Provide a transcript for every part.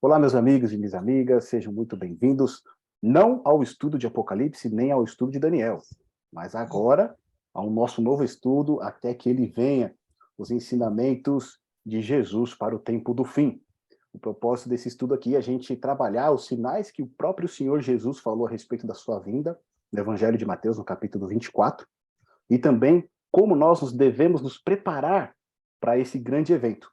Olá, meus amigos e minhas amigas, sejam muito bem-vindos, não ao estudo de Apocalipse, nem ao estudo de Daniel, mas agora ao nosso novo estudo, até que ele venha, os ensinamentos de Jesus para o tempo do fim. O propósito desse estudo aqui é a gente trabalhar os sinais que o próprio Senhor Jesus falou a respeito da sua vinda, no Evangelho de Mateus, no capítulo 24, e também como nós devemos nos preparar para esse grande evento.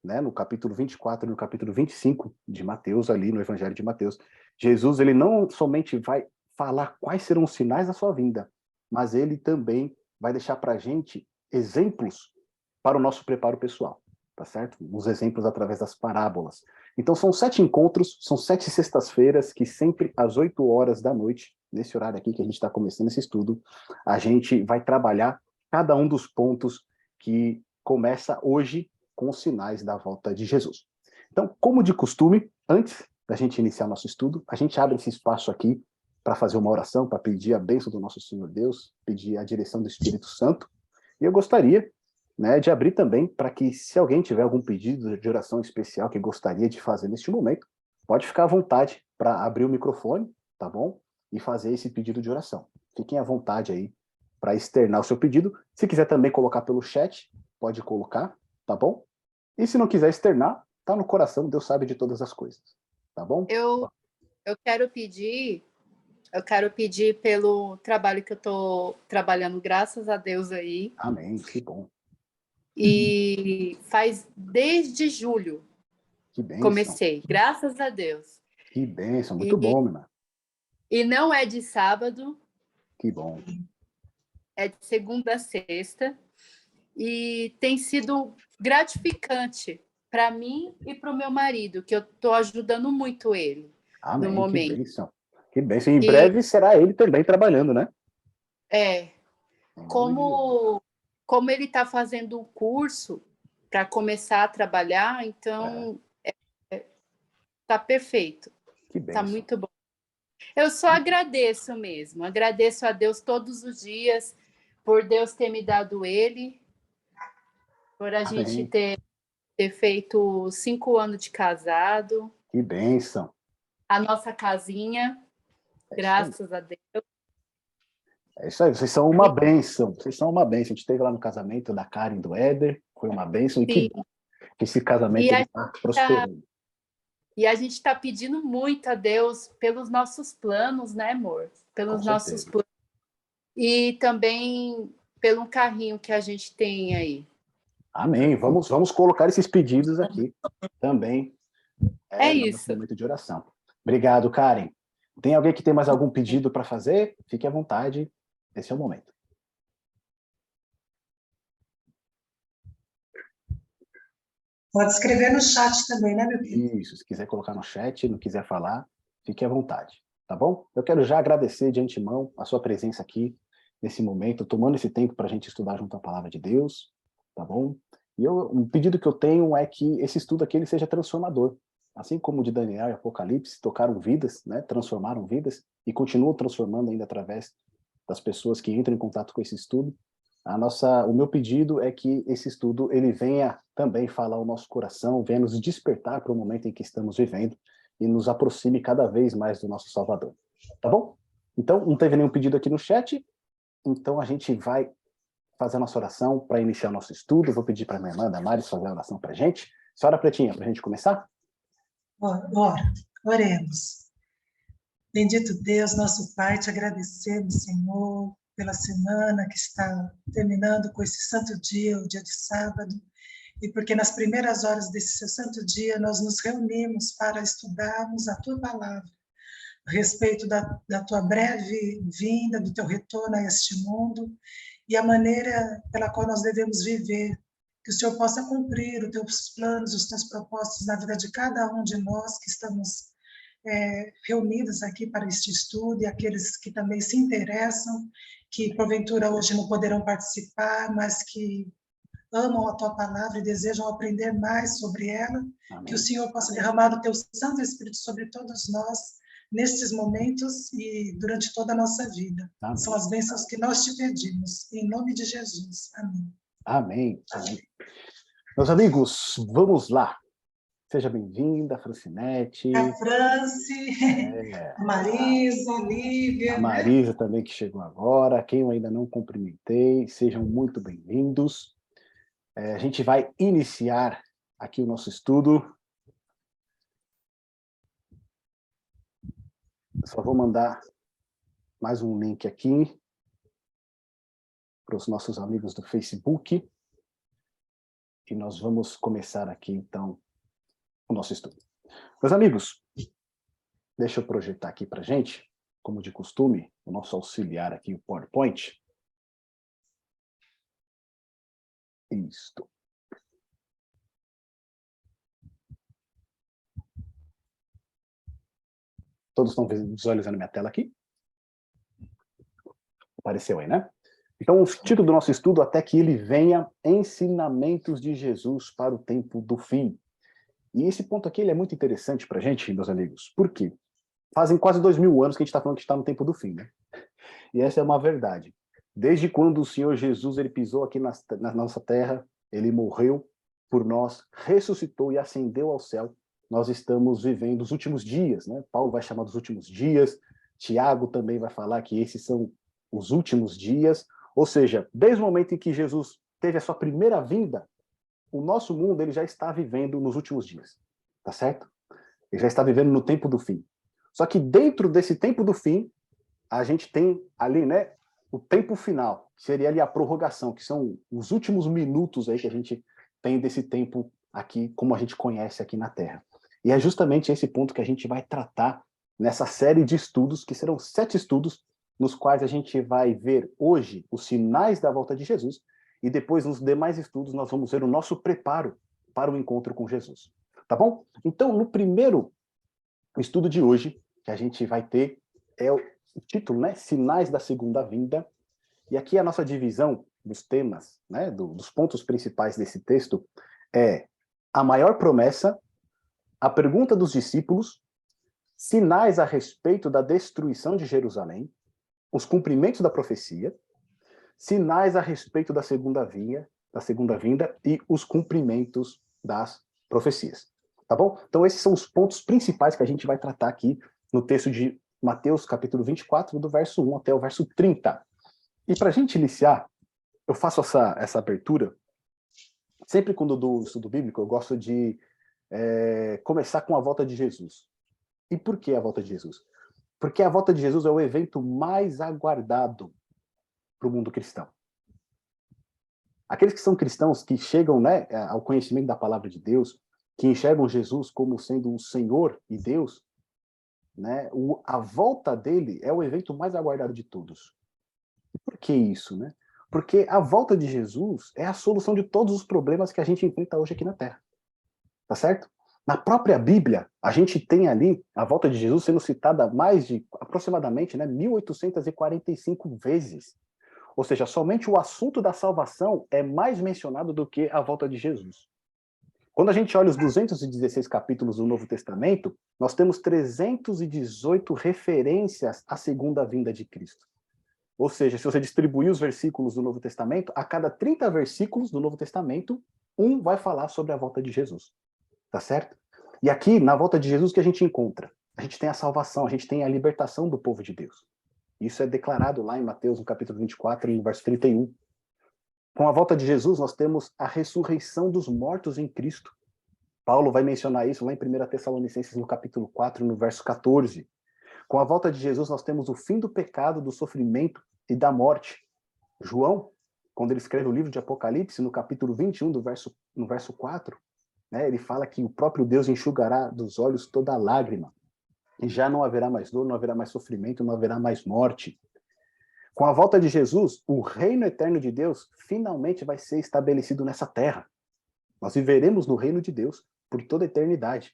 Né, no capítulo 24 e no capítulo 25 de Mateus, ali no Evangelho de Mateus, Jesus ele não somente vai falar quais serão os sinais da sua vinda, mas ele também vai deixar para a gente exemplos para o nosso preparo pessoal, tá certo? Os exemplos através das parábolas. Então são 7 encontros, são 7 sextas-feiras, que sempre às 8 horas da noite, nesse horário aqui que a gente está começando esse estudo, a gente vai trabalhar cada um dos pontos que começa hoje com os sinais da volta de Jesus. Então, como de costume, antes da gente iniciar nosso estudo, a gente abre esse espaço aqui para fazer uma oração, para pedir a bênção do nosso Senhor Deus, pedir a direção do Espírito Santo. E eu gostaria, né, de abrir também para que, se alguém tiver algum pedido de oração especial que gostaria de fazer neste momento, pode ficar à vontade para abrir o microfone, tá bom? E fazer esse pedido de oração. Fiquem à vontade aí para externar o seu pedido. Se quiser também colocar pelo chat, pode colocar, tá bom? E se não quiser externar, tá no coração, Deus sabe de todas as coisas, tá bom? Eu quero pedir pelo trabalho que eu estou trabalhando, graças a Deus aí. Amém, que bom. E faz desde julho. Que bênção. Comecei, graças a Deus. Que bênção, muito bom, meu irmão. E não é de sábado. Que bom. É de segunda a sexta. E tem sido gratificante para mim e para o meu marido, que eu estou ajudando muito ele. Amém, no momento. que bênção. Que bênção. Em breve será ele também trabalhando, né? Como ele está fazendo o curso para começar a trabalhar, então está perfeito. Que bênção. Está muito bom. Eu só agradeço mesmo. Agradeço a Deus todos os dias por Deus ter me dado ele, por a Amém. gente ter feito 5 anos de casado. Que bênção. A nossa casinha, graças a Deus. É isso aí, vocês são uma bênção. Vocês são uma bênção. A gente esteve lá no casamento da Karen e do Éder, foi uma bênção. E que bom que esse casamento está prosperando. E a gente está pedindo muito a Deus pelos nossos planos, né, amor? Pelos nossos planos. E também pelo carrinho que a gente tem aí. Amém. Vamos colocar esses pedidos aqui também. É isso. No momento de oração. Obrigado, Karen. Tem alguém que tem mais algum pedido para fazer? Fique à vontade. Esse é o momento. Pode escrever no chat também, né, meu filho? Isso, se quiser colocar no chat, não quiser falar, fique à vontade, tá bom? Eu quero já agradecer de antemão a sua presença aqui, nesse momento, tomando esse tempo para a gente estudar junto à Palavra de Deus, tá bom? E um pedido que eu tenho é que esse estudo aqui ele seja transformador. Assim como o de Daniel e Apocalipse tocaram vidas, né, transformaram vidas, e continuam transformando ainda através das pessoas que entram em contato com esse estudo. O meu pedido é que esse estudo ele venha também falar ao nosso coração, venha nos despertar para o momento em que estamos vivendo e nos aproxime cada vez mais do nosso Salvador. Tá bom? Então, não teve nenhum pedido aqui no chat, então a gente vai fazer a nossa oração para iniciar o nosso estudo. Eu vou pedir para a minha irmã Damares fazer a oração para a gente. Senhora Pretinha, para a gente começar? Oremos. Bendito Deus, nosso Pai, te agradecemos, Senhor, pela semana que está terminando com esse santo dia, o dia de sábado, e porque nas primeiras horas desse seu santo dia nós nos reunimos para estudarmos a tua palavra, a respeito da tua breve vinda, do teu retorno a este mundo, e a maneira pela qual nós devemos viver, que o Senhor possa cumprir os teus planos, os teus propósitos na vida de cada um de nós que estamos reunidos aqui para este estudo, e aqueles que também se interessam, que porventura hoje não poderão participar, mas que amam a tua palavra e desejam aprender mais sobre ela. Amém. Que o Senhor possa derramar o teu Santo Espírito sobre todos nós, nestes momentos e durante toda a nossa vida. Amém. São as bênçãos que nós te pedimos, em nome de Jesus. Amém. Amém. Amém. Meus amigos, vamos lá. Seja bem-vinda, Francinete. A Franci, a Marisa, a Lívia. A Marisa também, que chegou agora. Quem eu ainda não cumprimentei, sejam muito bem-vindos. A gente vai iniciar aqui o nosso estudo. Só vou mandar mais um link aqui para os nossos amigos do Facebook. E nós vamos começar aqui, então, o nosso estudo. Meus amigos, deixa eu projetar aqui para a gente, como de costume, o nosso auxiliar aqui, o PowerPoint. Isto. Todos estão visualizando minha tela aqui? Apareceu aí, né? Então, o título do nosso estudo, Até que ele venha, Ensinamentos de Jesus para o Tempo do Fim. E esse ponto aqui ele é muito interessante para a gente, meus amigos. Por quê? Fazem quase 2000 anos que a gente está falando que está no tempo do fim, né? E essa é uma verdade. Desde quando o Senhor Jesus ele pisou aqui na nossa terra, ele morreu por nós, ressuscitou e ascendeu ao céu, nós estamos vivendo os últimos dias, né? Paulo vai chamar dos últimos dias, Tiago também vai falar que esses são os últimos dias, ou seja, desde o momento em que Jesus teve a sua primeira vinda, o nosso mundo ele já está vivendo nos últimos dias, tá certo? Ele já está vivendo no tempo do fim. Só que dentro desse tempo do fim, a gente tem ali, né, o tempo final, que seria ali a prorrogação, que são os últimos minutos aí que a gente tem desse tempo aqui, como a gente conhece aqui na Terra. E é justamente esse ponto que a gente vai tratar nessa série de estudos, que serão 7 estudos, nos quais a gente vai ver hoje os sinais da volta de Jesus, e depois, nos demais estudos, nós vamos ver o nosso preparo para o encontro com Jesus. Tá bom? Então, no primeiro estudo de hoje, que a gente vai ter, é o título, né? Sinais da Segunda Vinda. E aqui a nossa divisão dos temas, né? Dos pontos principais desse texto, é a maior promessa, a pergunta dos discípulos, sinais a respeito da destruição de Jerusalém, os cumprimentos da profecia, sinais a respeito da segunda vinda e os cumprimentos das profecias. Tá bom? Então esses são os pontos principais que a gente vai tratar aqui no texto de Mateus, capítulo 24, do verso 1 até o verso 30. E para a gente iniciar, eu faço essa abertura, sempre quando eu dou o estudo bíblico, eu gosto de começar com a volta de Jesus. E por que a volta de Jesus? Porque a volta de Jesus é o evento mais aguardado para o mundo cristão. Aqueles que são cristãos, que chegam, né, ao conhecimento da palavra de Deus, que enxergam Jesus como sendo o Senhor e Deus, né, a volta dele é o evento mais aguardado de todos. E por que isso, né? Porque a volta de Jesus é a solução de todos os problemas que a gente enfrenta hoje aqui na Terra. Tá certo? Na própria Bíblia, a gente tem ali a volta de Jesus sendo citada mais de, aproximadamente, né, 1845 vezes. Ou seja, somente o assunto da salvação é mais mencionado do que a volta de Jesus. Quando a gente olha os 216 capítulos do Novo Testamento, nós temos 318 referências à segunda vinda de Cristo. Ou seja, se você distribuir os versículos do Novo Testamento, a cada 30 versículos do Novo Testamento, um vai falar sobre a volta de Jesus. Tá certo? E aqui, na volta de Jesus, o que a gente encontra? A gente tem a salvação, a gente tem a libertação do povo de Deus. Isso é declarado lá em Mateus, no capítulo 24, no verso 31. Com a volta de Jesus, nós temos a ressurreição dos mortos em Cristo. Paulo vai mencionar isso lá em 1 Tessalonicenses, no capítulo 4, no verso 14. Com a volta de Jesus, nós temos o fim do pecado, do sofrimento e da morte. João, quando ele escreve o livro de Apocalipse, no capítulo 21, no verso 4, né, ele fala que o próprio Deus enxugará dos olhos toda lágrima. E já não haverá mais dor, não haverá mais sofrimento, não haverá mais morte. Com a volta de Jesus, o reino eterno de Deus finalmente vai ser estabelecido nessa terra. Nós viveremos no reino de Deus por toda a eternidade.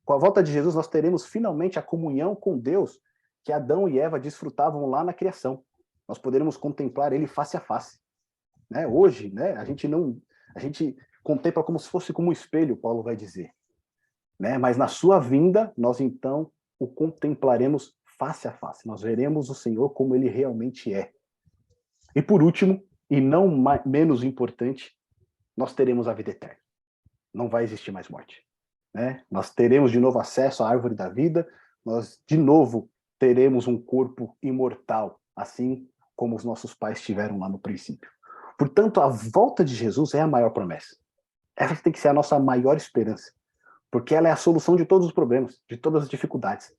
Com a volta de Jesus, nós teremos finalmente a comunhão com Deus que Adão e Eva desfrutavam lá na criação. Nós poderemos contemplar ele face a face. Né? Hoje, né, a gente contempla como se fosse como um espelho, Paulo vai dizer. Né? Mas na sua vinda, nós então o contemplaremos face a face. Nós veremos o Senhor como ele realmente é. E por último, e não menos importante, nós teremos a vida eterna. Não vai existir mais morte. né? Nós teremos de novo acesso à árvore da vida, nós de novo teremos um corpo imortal, assim como os nossos pais tiveram lá no princípio. Portanto, a volta de Jesus é a maior promessa. Essa tem que ser a nossa maior esperança, porque ela é a solução de todos os problemas, de todas as dificuldades,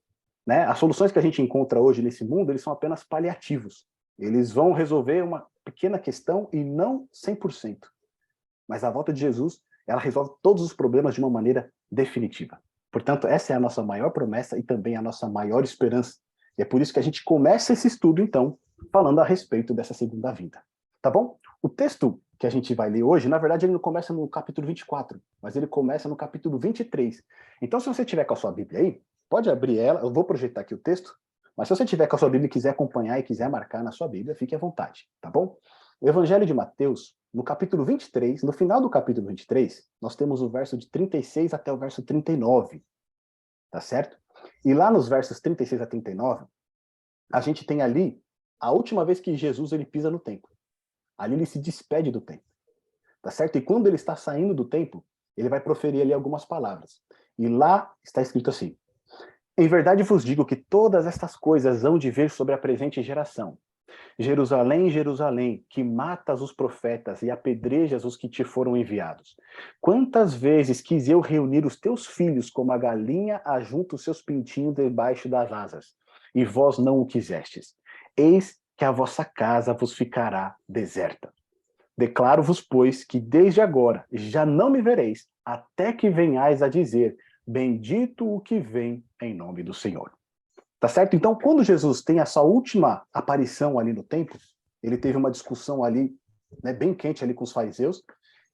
né? As soluções que a gente encontra hoje nesse mundo, eles são apenas paliativos. Eles vão resolver uma pequena questão e não 100%. Mas a volta de Jesus, ela resolve todos os problemas de uma maneira definitiva. Portanto, essa é a nossa maior promessa e também a nossa maior esperança. E é por isso que a gente começa esse estudo, então, falando a respeito dessa segunda vinda. Tá bom? O texto que a gente vai ler hoje, na verdade, ele não começa no capítulo 24, mas ele começa no capítulo 23. Então, se você tiver com a sua Bíblia aí, pode abrir ela, eu vou projetar aqui o texto, mas se você tiver com a sua Bíblia e quiser acompanhar e quiser marcar na sua Bíblia, fique à vontade, tá bom? O Evangelho de Mateus, no capítulo 23, no final do capítulo 23, nós temos o verso de 36 até o verso 39, tá certo? E lá nos versos 36 a 39, a gente tem ali a última vez que Jesus ele pisa no templo. Ali ele se despede do templo, tá certo? E quando ele está saindo do templo, ele vai proferir ali algumas palavras. E lá está escrito assim: em verdade vos digo que todas estas coisas hão de vir sobre a presente geração. Jerusalém, Jerusalém, que matas os profetas e apedrejas os que te foram enviados. Quantas vezes quis eu reunir os teus filhos como a galinha ajunta os seus pintinhos debaixo das asas, e vós não o quisestes. Eis que a vossa casa vos ficará deserta. Declaro-vos, pois, que desde agora já não me vereis, até que venhais a dizer: bendito o que vem em nome do Senhor. Tá certo? Então, quando Jesus tem essa última aparição ali no templo, ele teve uma discussão ali, né, bem quente ali com os fariseus,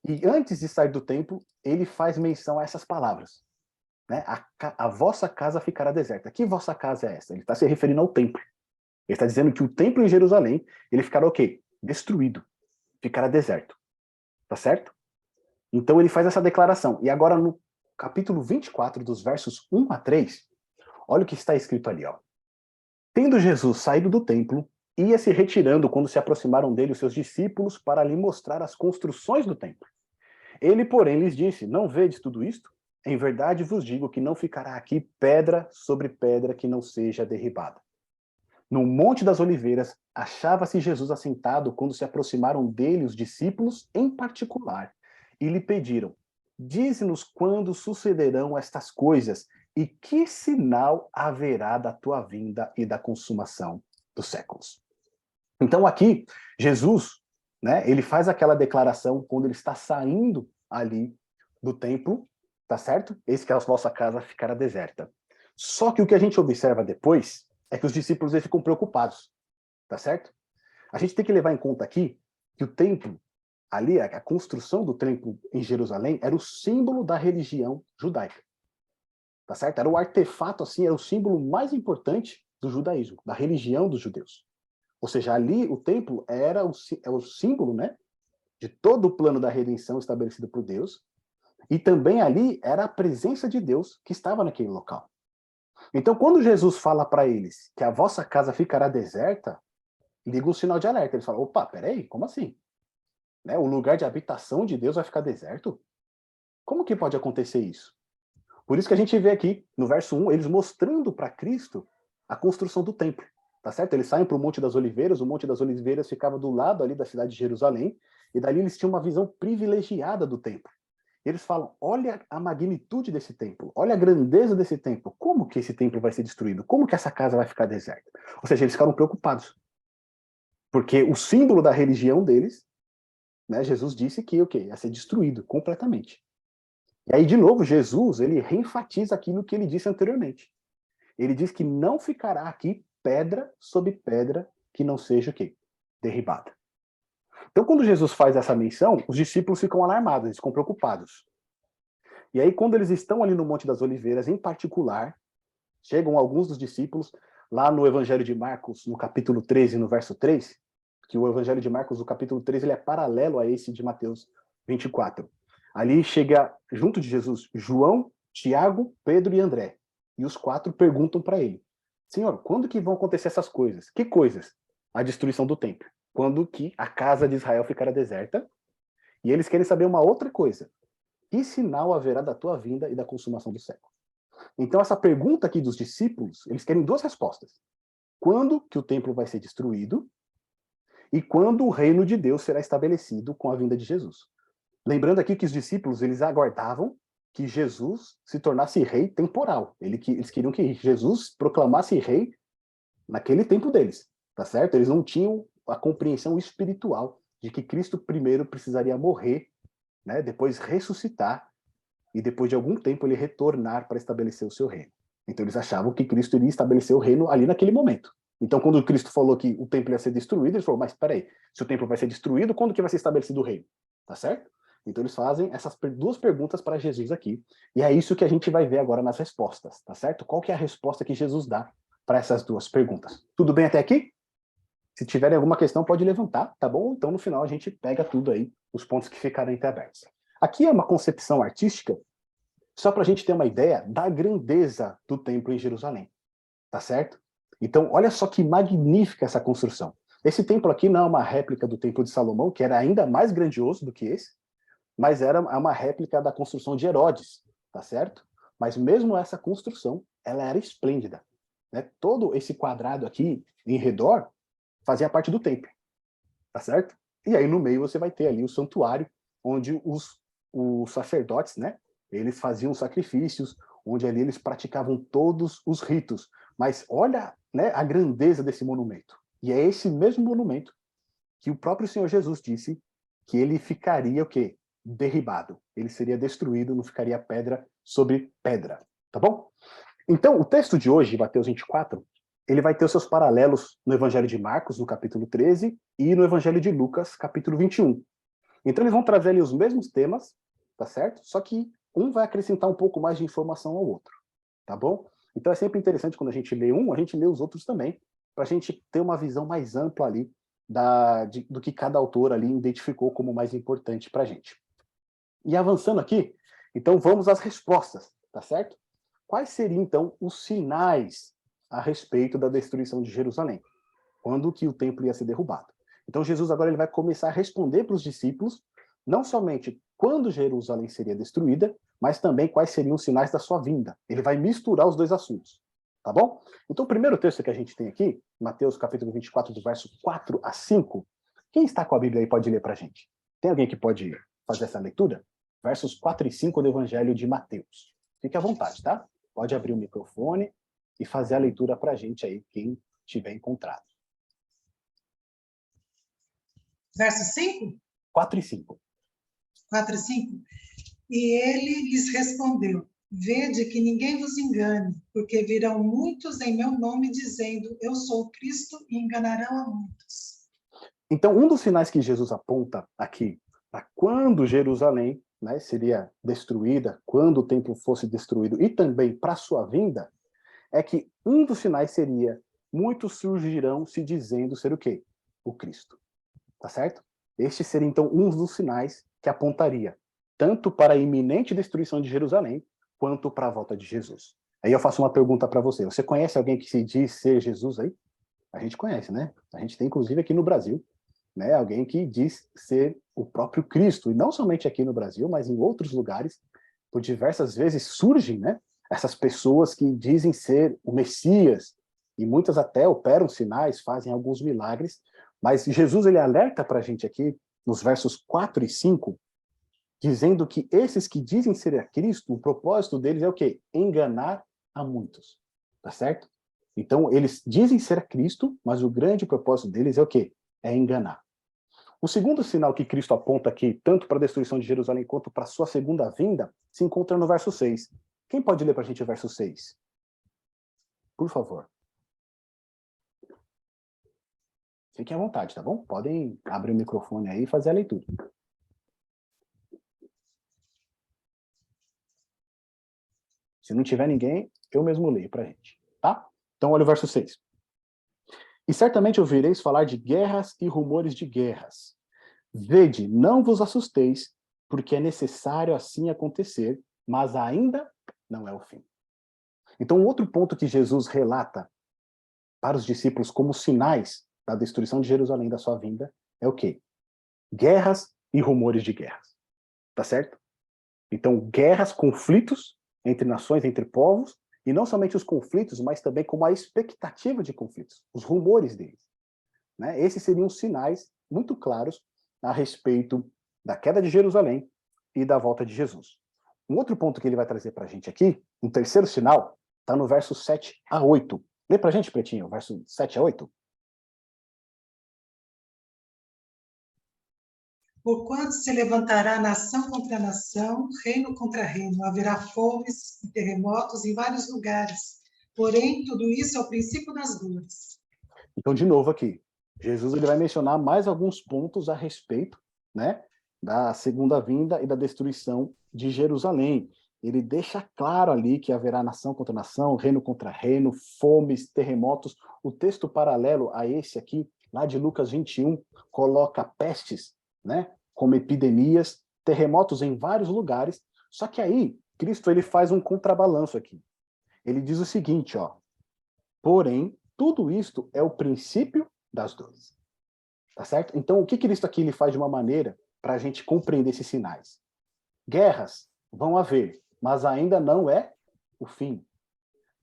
e antes de sair do templo, ele faz menção a essas palavras, né? A vossa casa ficará deserta. Que vossa casa é essa? Ele está se referindo ao templo. Ele está dizendo que o templo em Jerusalém, ele ficará o quê? Destruído. Ficará deserto. Tá certo? Então ele faz essa declaração. E agora no capítulo 24, dos versos 1 a 3, olha o que está escrito ali, ó. Tendo Jesus saído do templo, ia se retirando quando se aproximaram dele os seus discípulos para lhe mostrar as construções do templo. Ele, porém, lhes disse: não vedes tudo isto? Em verdade vos digo que não ficará aqui pedra sobre pedra que não seja derribada. No Monte das Oliveiras, achava-se Jesus assentado quando se aproximaram dele os discípulos em particular e lhe pediram: dize-nos quando sucederão estas coisas e que sinal haverá da tua vinda e da consumação dos séculos. Então aqui, Jesus, né, ele faz aquela declaração quando ele está saindo ali do templo, tá certo? Eis que a vossa casa ficará deserta. Só que o que a gente observa depois é que os discípulos eles ficam preocupados, tá certo? A gente tem que levar em conta aqui que o templo, ali, a construção do templo em Jerusalém, era o símbolo da religião judaica, tá certo? Era o artefato, assim, era o símbolo mais importante do judaísmo, da religião dos judeus. Ou seja, ali o templo era o símbolo, né, de todo o plano da redenção estabelecido por Deus, e também ali era a presença de Deus que estava naquele local. Então, quando Jesus fala para eles que a vossa casa ficará deserta, liga um sinal de alerta. Eles falam: opa, peraí, como assim? Né? O lugar de habitação de Deus vai ficar deserto? Como que pode acontecer isso? Por isso que a gente vê aqui, no verso 1, eles mostrando para Cristo a construção do templo. Tá certo? Eles saem para o Monte das Oliveiras, o Monte das Oliveiras ficava do lado ali da cidade de Jerusalém, e dali eles tinham uma visão privilegiada do templo. Eles falam: olha a magnitude desse templo, olha a grandeza desse templo, como que esse templo vai ser destruído? Como que essa casa vai ficar deserta? Ou seja, eles ficaram preocupados. Porque o símbolo da religião deles, né, Jesus disse que o quê? Ia ser destruído completamente. E aí, de novo, Jesus, ele reenfatiza aquilo que ele disse anteriormente. Ele diz que não ficará aqui pedra sobre pedra que não seja o quê? Derribada. Então, quando Jesus faz essa menção, os discípulos ficam alarmados, eles ficam preocupados. E aí, quando eles estão ali no Monte das Oliveiras, em particular, chegam alguns dos discípulos, lá no Evangelho de Marcos, no capítulo 13, no verso 3, que o Evangelho de Marcos, o capítulo 13, ele é paralelo a esse de Mateus 24. Ali chega, junto de Jesus, João, Tiago, Pedro e André. E os quatro perguntam para ele: Senhor, quando que vão acontecer essas coisas? Que coisas? A destruição do templo. Quando que a casa de Israel ficará deserta? E eles querem saber uma outra coisa. que sinal haverá da tua vinda e da consumação do século? Então, essa pergunta aqui dos discípulos, eles querem duas respostas. Quando que o templo vai ser destruído e quando o reino de Deus será estabelecido com a vinda de Jesus. Lembrando aqui que os discípulos, eles aguardavam que Jesus se tornasse rei temporal. Eles queriam que Jesus proclamasse rei naquele tempo deles, tá certo? Eles não tinham a compreensão espiritual de que Cristo primeiro precisaria morrer, né, depois ressuscitar, e depois de algum tempo ele retornar para estabelecer o seu reino. Então eles achavam que Cristo iria estabelecer o reino ali naquele momento. Então quando Cristo falou que o templo ia ser destruído, ele falou, mas espera aí, se o templo vai ser destruído, quando que vai ser estabelecido o reino? Tá certo? Então eles fazem essas duas perguntas para Jesus aqui, e é isso que a gente vai ver agora nas respostas, tá certo? Qual que é a resposta que Jesus dá para essas duas perguntas? Tudo bem até aqui? Se tiverem alguma questão, pode levantar, tá bom? Então no final a gente pega tudo aí, os pontos que ficarem entreabertos. Aqui é uma concepção artística, só para a gente ter uma ideia da grandeza do templo em Jerusalém, tá certo? Então, olha só que magnífica essa construção. Esse templo aqui não é uma réplica do Templo de Salomão, que era ainda mais grandioso do que esse, mas era uma réplica da construção de Herodes, tá certo? Mas mesmo essa construção, ela era esplêndida, né? Todo esse quadrado aqui, em redor, fazia parte do templo, tá certo? E aí no meio você vai ter ali o santuário, onde os sacerdotes, né, eles faziam sacrifícios, onde ali eles praticavam todos os ritos. Mas olha, né, a grandeza desse monumento. E é esse mesmo monumento que o próprio Senhor Jesus disse que ele ficaria o quê? Derribado. Ele seria destruído, não ficaria pedra sobre pedra. Tá bom? Então, o texto de hoje, Mateus 24, ele vai ter os seus paralelos no Evangelho de Marcos, no capítulo 13, e no Evangelho de Lucas, capítulo 21. Então, eles vão trazer ali os mesmos temas, tá certo? Só que um vai acrescentar um pouco mais de informação ao outro, tá bom? Então, é sempre interessante quando a gente lê um, a gente lê os outros também, para a gente ter uma visão mais ampla ali do que cada autor ali identificou como mais importante para a gente. E avançando aqui, então vamos às respostas, tá certo? Quais seriam, então, os sinais a respeito da destruição de Jerusalém? Quando que o templo ia ser derrubado? Então Jesus agora ele vai começar a responder para os discípulos, não somente quando Jerusalém seria destruída, mas também quais seriam os sinais da sua vinda. Ele vai misturar os dois assuntos, tá bom? Então o primeiro texto que a gente tem aqui, Mateus capítulo 24, do verso 4 a 5, quem está com a Bíblia aí pode ler para a gente? Tem alguém que pode fazer essa leitura? Versos 4 e 5 do Evangelho de Mateus. Fique à vontade, tá? Pode abrir o microfone e fazer a leitura para a gente aí, quem tiver encontrado. Verso 5? 4 e 5. 4 e 5. E ele lhes respondeu, vede que ninguém vos engane, porque virão muitos em meu nome dizendo, eu sou Cristo, e enganarão a muitos. Então, um dos sinais que Jesus aponta aqui, para quando Jerusalém, né, seria destruída, quando o templo fosse destruído, e também para sua vinda, é que um dos sinais seria, muitos surgirão se dizendo ser o quê? O Cristo. Tá certo? Este seria, então, um dos sinais que apontaria tanto para a iminente destruição de Jerusalém, quanto para a volta de Jesus. Aí eu faço uma pergunta para você. Você conhece alguém que se diz ser Jesus aí? A gente conhece, né? A gente tem, inclusive, aqui no Brasil, né, alguém que diz ser o próprio Cristo. E não somente aqui no Brasil, mas em outros lugares, por diversas vezes surgem, né, essas pessoas que dizem ser o Messias, e muitas até operam sinais, fazem alguns milagres, mas Jesus ele alerta para a gente aqui, nos versos 4 e 5, dizendo que esses que dizem ser a Cristo, o propósito deles é o quê? Enganar a muitos, tá certo? Então, eles dizem ser a Cristo, mas o grande propósito deles é o quê? É enganar. O segundo sinal que Cristo aponta aqui, tanto para a destruição de Jerusalém quanto para a sua segunda vinda, se encontra no verso 6. Quem pode ler para a gente o verso 6? Por favor. Fiquem à vontade, tá bom? Podem abrir o microfone aí e fazer a leitura. Se não tiver ninguém, eu mesmo leio para a gente, tá? Então, olha o verso 6. E certamente ouvireis falar de guerras e rumores de guerras. Vede, não vos assusteis, porque é necessário assim acontecer, mas ainda não é o fim. Então, outro ponto que Jesus relata para os discípulos como sinais da destruição de Jerusalém, da sua vinda, é o quê? Guerras e rumores de guerras. Tá certo? Então, guerras, conflitos entre nações, entre povos, e não somente os conflitos, mas também como a expectativa de conflitos, os rumores deles. Né? Esses seriam sinais muito claros a respeito da queda de Jerusalém e da volta de Jesus. Um outro ponto que ele vai trazer para a gente aqui, um terceiro sinal, está no verso 7 a 8. Lê para a gente, Pretinho, verso 7 a 8. Porquanto se levantará nação contra nação, reino contra reino, haverá fomes e terremotos em vários lugares. Porém, tudo isso é o princípio das dores. Então, de novo aqui, Jesus ele vai mencionar mais alguns pontos a respeito, né, da segunda vinda e da destruição de Jerusalém. Ele deixa claro ali que haverá nação contra nação, reino contra reino, fomes, terremotos. O texto paralelo a esse aqui, lá de Lucas 21, coloca pestes, né, como epidemias, terremotos em vários lugares. Só que aí, Cristo ele faz um contrabalanço aqui. Ele diz o seguinte, ó, porém, tudo isto é o princípio das dores. Tá certo? Então, o que Cristo aqui ele faz de uma maneira para a gente compreender esses sinais? Guerras vão haver, mas ainda não é o fim.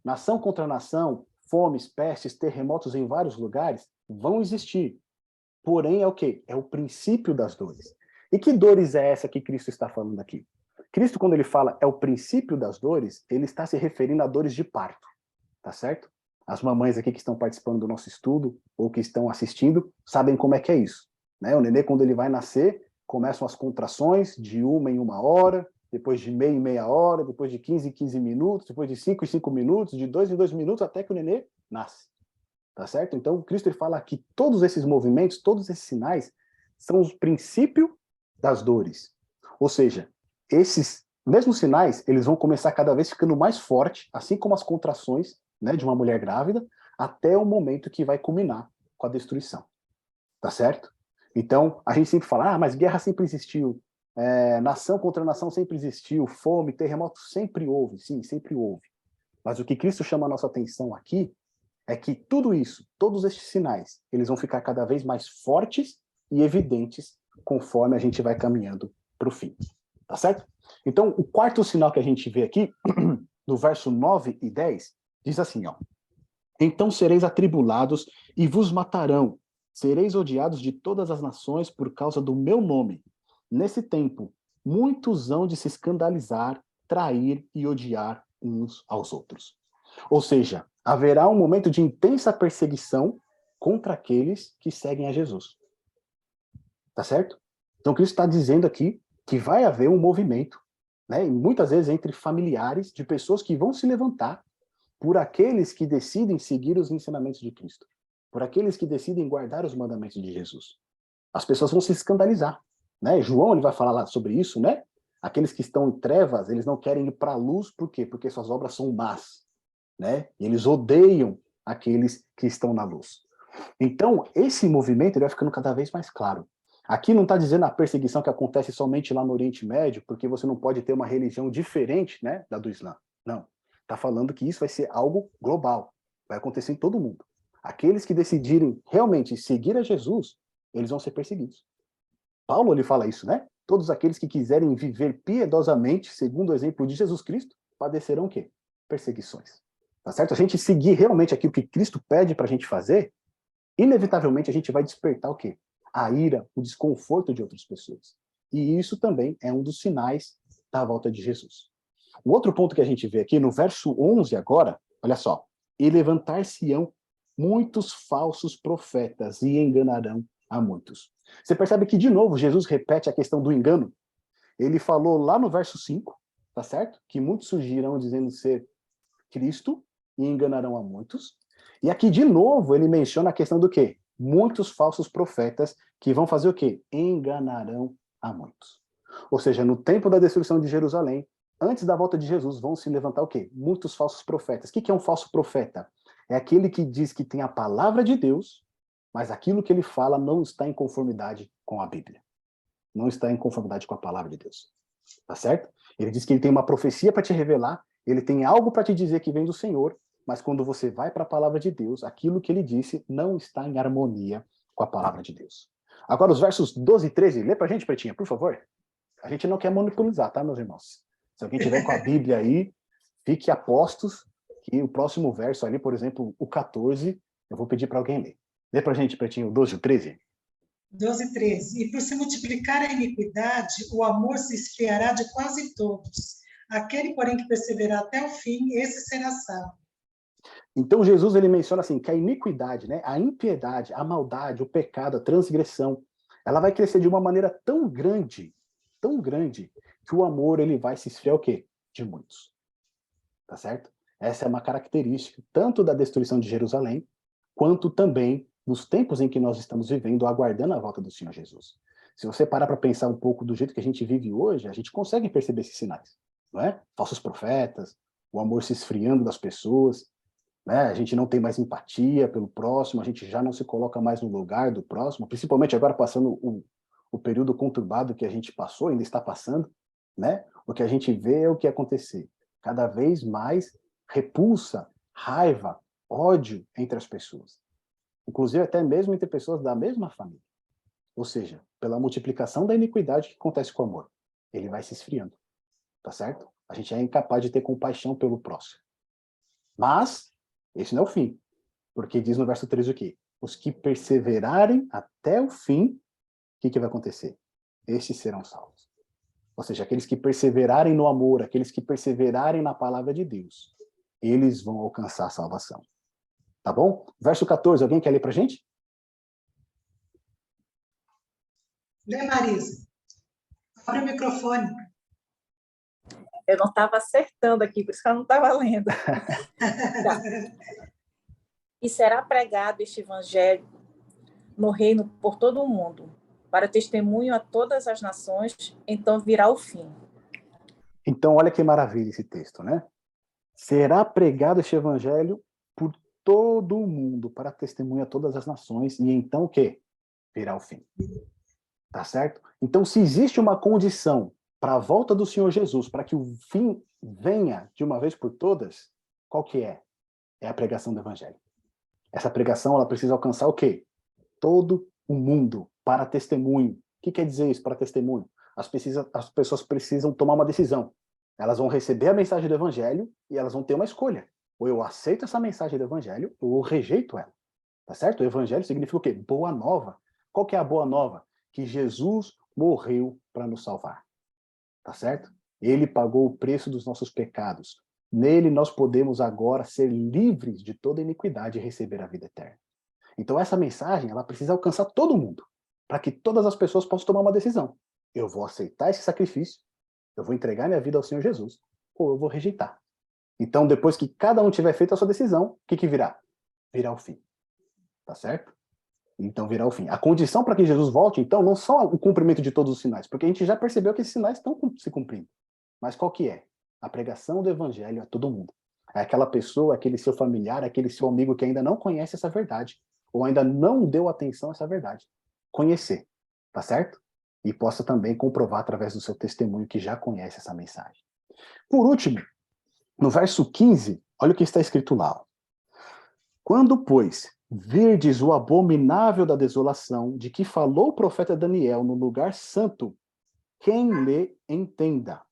Nação contra nação, fomes, pestes, terremotos em vários lugares vão existir. Porém, é o quê? É o princípio das dores. E que dores é essa que Cristo está falando aqui? Cristo, quando ele fala é o princípio das dores, ele está se referindo a dores de parto. Tá certo? As mamães aqui que estão participando do nosso estudo, ou que estão assistindo, sabem como é que é isso. Né? O nenê, quando ele vai nascer, começam as contrações de 1 em 1 hora, depois de meia em meia hora, depois de 15 em 15 minutos, depois de 5 em 5 minutos, de 2 em 2 minutos, até que o nenê nasce. Tá certo? Então, Cristo ele fala que todos esses movimentos, todos esses sinais, são os princípios das dores. Ou seja, esses mesmos sinais, eles vão começar cada vez ficando mais forte, assim como as contrações, né, de uma mulher grávida, até o momento que vai culminar com a destruição. Tá certo? Então, a gente sempre fala, mas guerra sempre existiu, nação contra nação sempre existiu, fome, terremoto sempre houve, sim, sempre houve. Mas o que Cristo chama a nossa atenção aqui é que tudo isso, todos estes sinais, eles vão ficar cada vez mais fortes e evidentes conforme a gente vai caminhando para o fim. Tá certo? Então, o quarto sinal que a gente vê aqui, no verso 9 e 10, diz assim, ó, então sereis atribulados e vos matarão, sereis odiados de todas as nações por causa do meu nome. Nesse tempo, muitos hão de se escandalizar, trair e odiar uns aos outros. Ou seja, haverá um momento de intensa perseguição contra aqueles que seguem a Jesus. Tá certo? Então, Cristo está dizendo aqui que vai haver um movimento, né, e muitas vezes entre familiares, de pessoas que vão se levantar por aqueles que decidem seguir os ensinamentos de Cristo, por aqueles que decidem guardar os mandamentos de Jesus. As pessoas vão se escandalizar. Né? João ele vai falar lá sobre isso, né? Aqueles que estão em trevas, eles não querem ir para a luz, por quê? Porque suas obras são más. Né? E eles odeiam aqueles que estão na luz. Então, esse movimento ele vai ficando cada vez mais claro. Aqui não está dizendo a perseguição que acontece somente lá no Oriente Médio, porque você não pode ter uma religião diferente, né, da do Islã. Não. Está falando que isso vai ser algo global. Vai acontecer em todo mundo. Aqueles que decidirem realmente seguir a Jesus, eles vão ser perseguidos. Paulo ele fala isso, né? Todos aqueles que quiserem viver piedosamente, segundo o exemplo de Jesus Cristo, padecerão o quê? Perseguições. Tá certo? A gente seguir realmente aquilo que Cristo pede para a gente fazer, inevitavelmente a gente vai despertar o quê? A ira, o desconforto de outras pessoas. E isso também é um dos sinais da volta de Jesus. O outro ponto que a gente vê aqui, no verso 11 agora, olha só. E levantar-se-ão muitos falsos profetas e enganarão a muitos. Você percebe que, de novo, Jesus repete a questão do engano. Ele falou lá no verso 5, tá certo? Que muitos surgirão dizendo ser Cristo e enganarão a muitos. E aqui, de novo, ele menciona a questão do quê? Muitos falsos profetas que vão fazer o quê? Enganarão a muitos. Ou seja, no tempo da destruição de Jerusalém, antes da volta de Jesus, vão se levantar o quê? Muitos falsos profetas. O que é um falso profeta? É aquele que diz que tem a palavra de Deus, mas aquilo que ele fala não está em conformidade com a Bíblia. Não está em conformidade com a palavra de Deus. Tá certo? Ele diz que ele tem uma profecia para te revelar, ele tem algo para te dizer que vem do Senhor, mas quando você vai para a palavra de Deus, aquilo que ele disse não está em harmonia com a palavra de Deus. Agora, os versos 12 e 13, lê para a gente, Pretinha, por favor. A gente não quer monopolizar, tá, meus irmãos? Se alguém tiver com a Bíblia aí, fique a postos que o próximo verso ali, por exemplo, o 14, eu vou pedir para alguém ler. Lê para a gente, Pretinho, o 12 e o 13. 12, 13. E por se multiplicar a iniquidade, o amor se esfriará de quase todos. Aquele, porém, que perseverar até o fim, esse será salvo. Então, Jesus ele menciona assim, que a iniquidade, né, a impiedade, a maldade, o pecado, a transgressão, ela vai crescer de uma maneira tão grande, que o amor ele vai se esfriar o quê? De muitos. Tá certo? Essa é uma característica tanto da destruição de Jerusalém, quanto também nos tempos em que nós estamos vivendo, aguardando a volta do Senhor Jesus. Se você parar para pensar um pouco do jeito que a gente vive hoje, a gente consegue perceber esses sinais, não é? Falsos profetas, o amor se esfriando das pessoas, né? A gente não tem mais empatia pelo próximo, a gente já não se coloca mais no lugar do próximo, principalmente agora passando o período conturbado que a gente passou, ainda está passando, né? O que a gente vê é o que acontecer. Cada vez mais repulsa, raiva, ódio entre as pessoas. Inclusive até mesmo entre pessoas da mesma família. Ou seja, pela multiplicação da iniquidade que acontece com o amor. Ele vai se esfriando, tá certo? A gente é incapaz de ter compaixão pelo próximo. Mas, esse não é o fim. Porque diz no verso 13 o quê? Os que perseverarem até o fim, o que vai acontecer? Estes serão salvos. Ou seja, aqueles que perseverarem no amor, aqueles que perseverarem na palavra de Deus, eles vão alcançar a salvação. Tá bom? Verso 14, alguém quer ler pra gente? Lê, Marisa. Abre o microfone. Eu não estava acertando aqui, por isso que eu não estava lendo. Tá. E será pregado este evangelho no reino por todo o mundo, para testemunho a todas as nações, então virá o fim. Então, olha que maravilha esse texto, né? Será pregado este evangelho por todo o mundo, para testemunho a todas as nações, e então o quê? Virá o fim. Tá certo? Então, se existe uma condição para a volta do Senhor Jesus, para que o fim venha de uma vez por todas, qual que é? É a pregação do evangelho. Essa pregação, ela precisa alcançar o quê? Todo o mundo, para testemunho. O que quer dizer isso, para testemunho? As pessoas precisam tomar uma decisão. Elas vão receber a mensagem do evangelho e elas vão ter uma escolha. Ou eu aceito essa mensagem do evangelho, ou eu rejeito ela. Tá certo? O evangelho significa o quê? Boa nova. Qual que é a boa nova? Que Jesus morreu para nos salvar. Tá certo? Ele pagou o preço dos nossos pecados. Nele nós podemos agora ser livres de toda iniquidade e receber a vida eterna. Então essa mensagem, ela precisa alcançar todo mundo, para que todas as pessoas possam tomar uma decisão. Eu vou aceitar esse sacrifício, eu vou entregar minha vida ao Senhor Jesus, ou eu vou rejeitar. Então, depois que cada um tiver feito a sua decisão, o que virá? Virá o fim. Tá certo? Então virá o fim. A condição para que Jesus volte, então, não só o cumprimento de todos os sinais, porque a gente já percebeu que esses sinais estão se cumprindo. Mas qual que é? A pregação do evangelho a todo mundo. É aquela pessoa, aquele seu familiar, aquele seu amigo que ainda não conhece essa verdade, ou ainda não deu atenção a essa verdade. Conhecer, tá certo? E possa também comprovar através do seu testemunho que já conhece essa mensagem. Por último, no verso 15, olha o que está escrito lá. Quando, pois, virdes o abominável da desolação, de que falou o profeta Daniel no lugar santo, quem lhe entenda.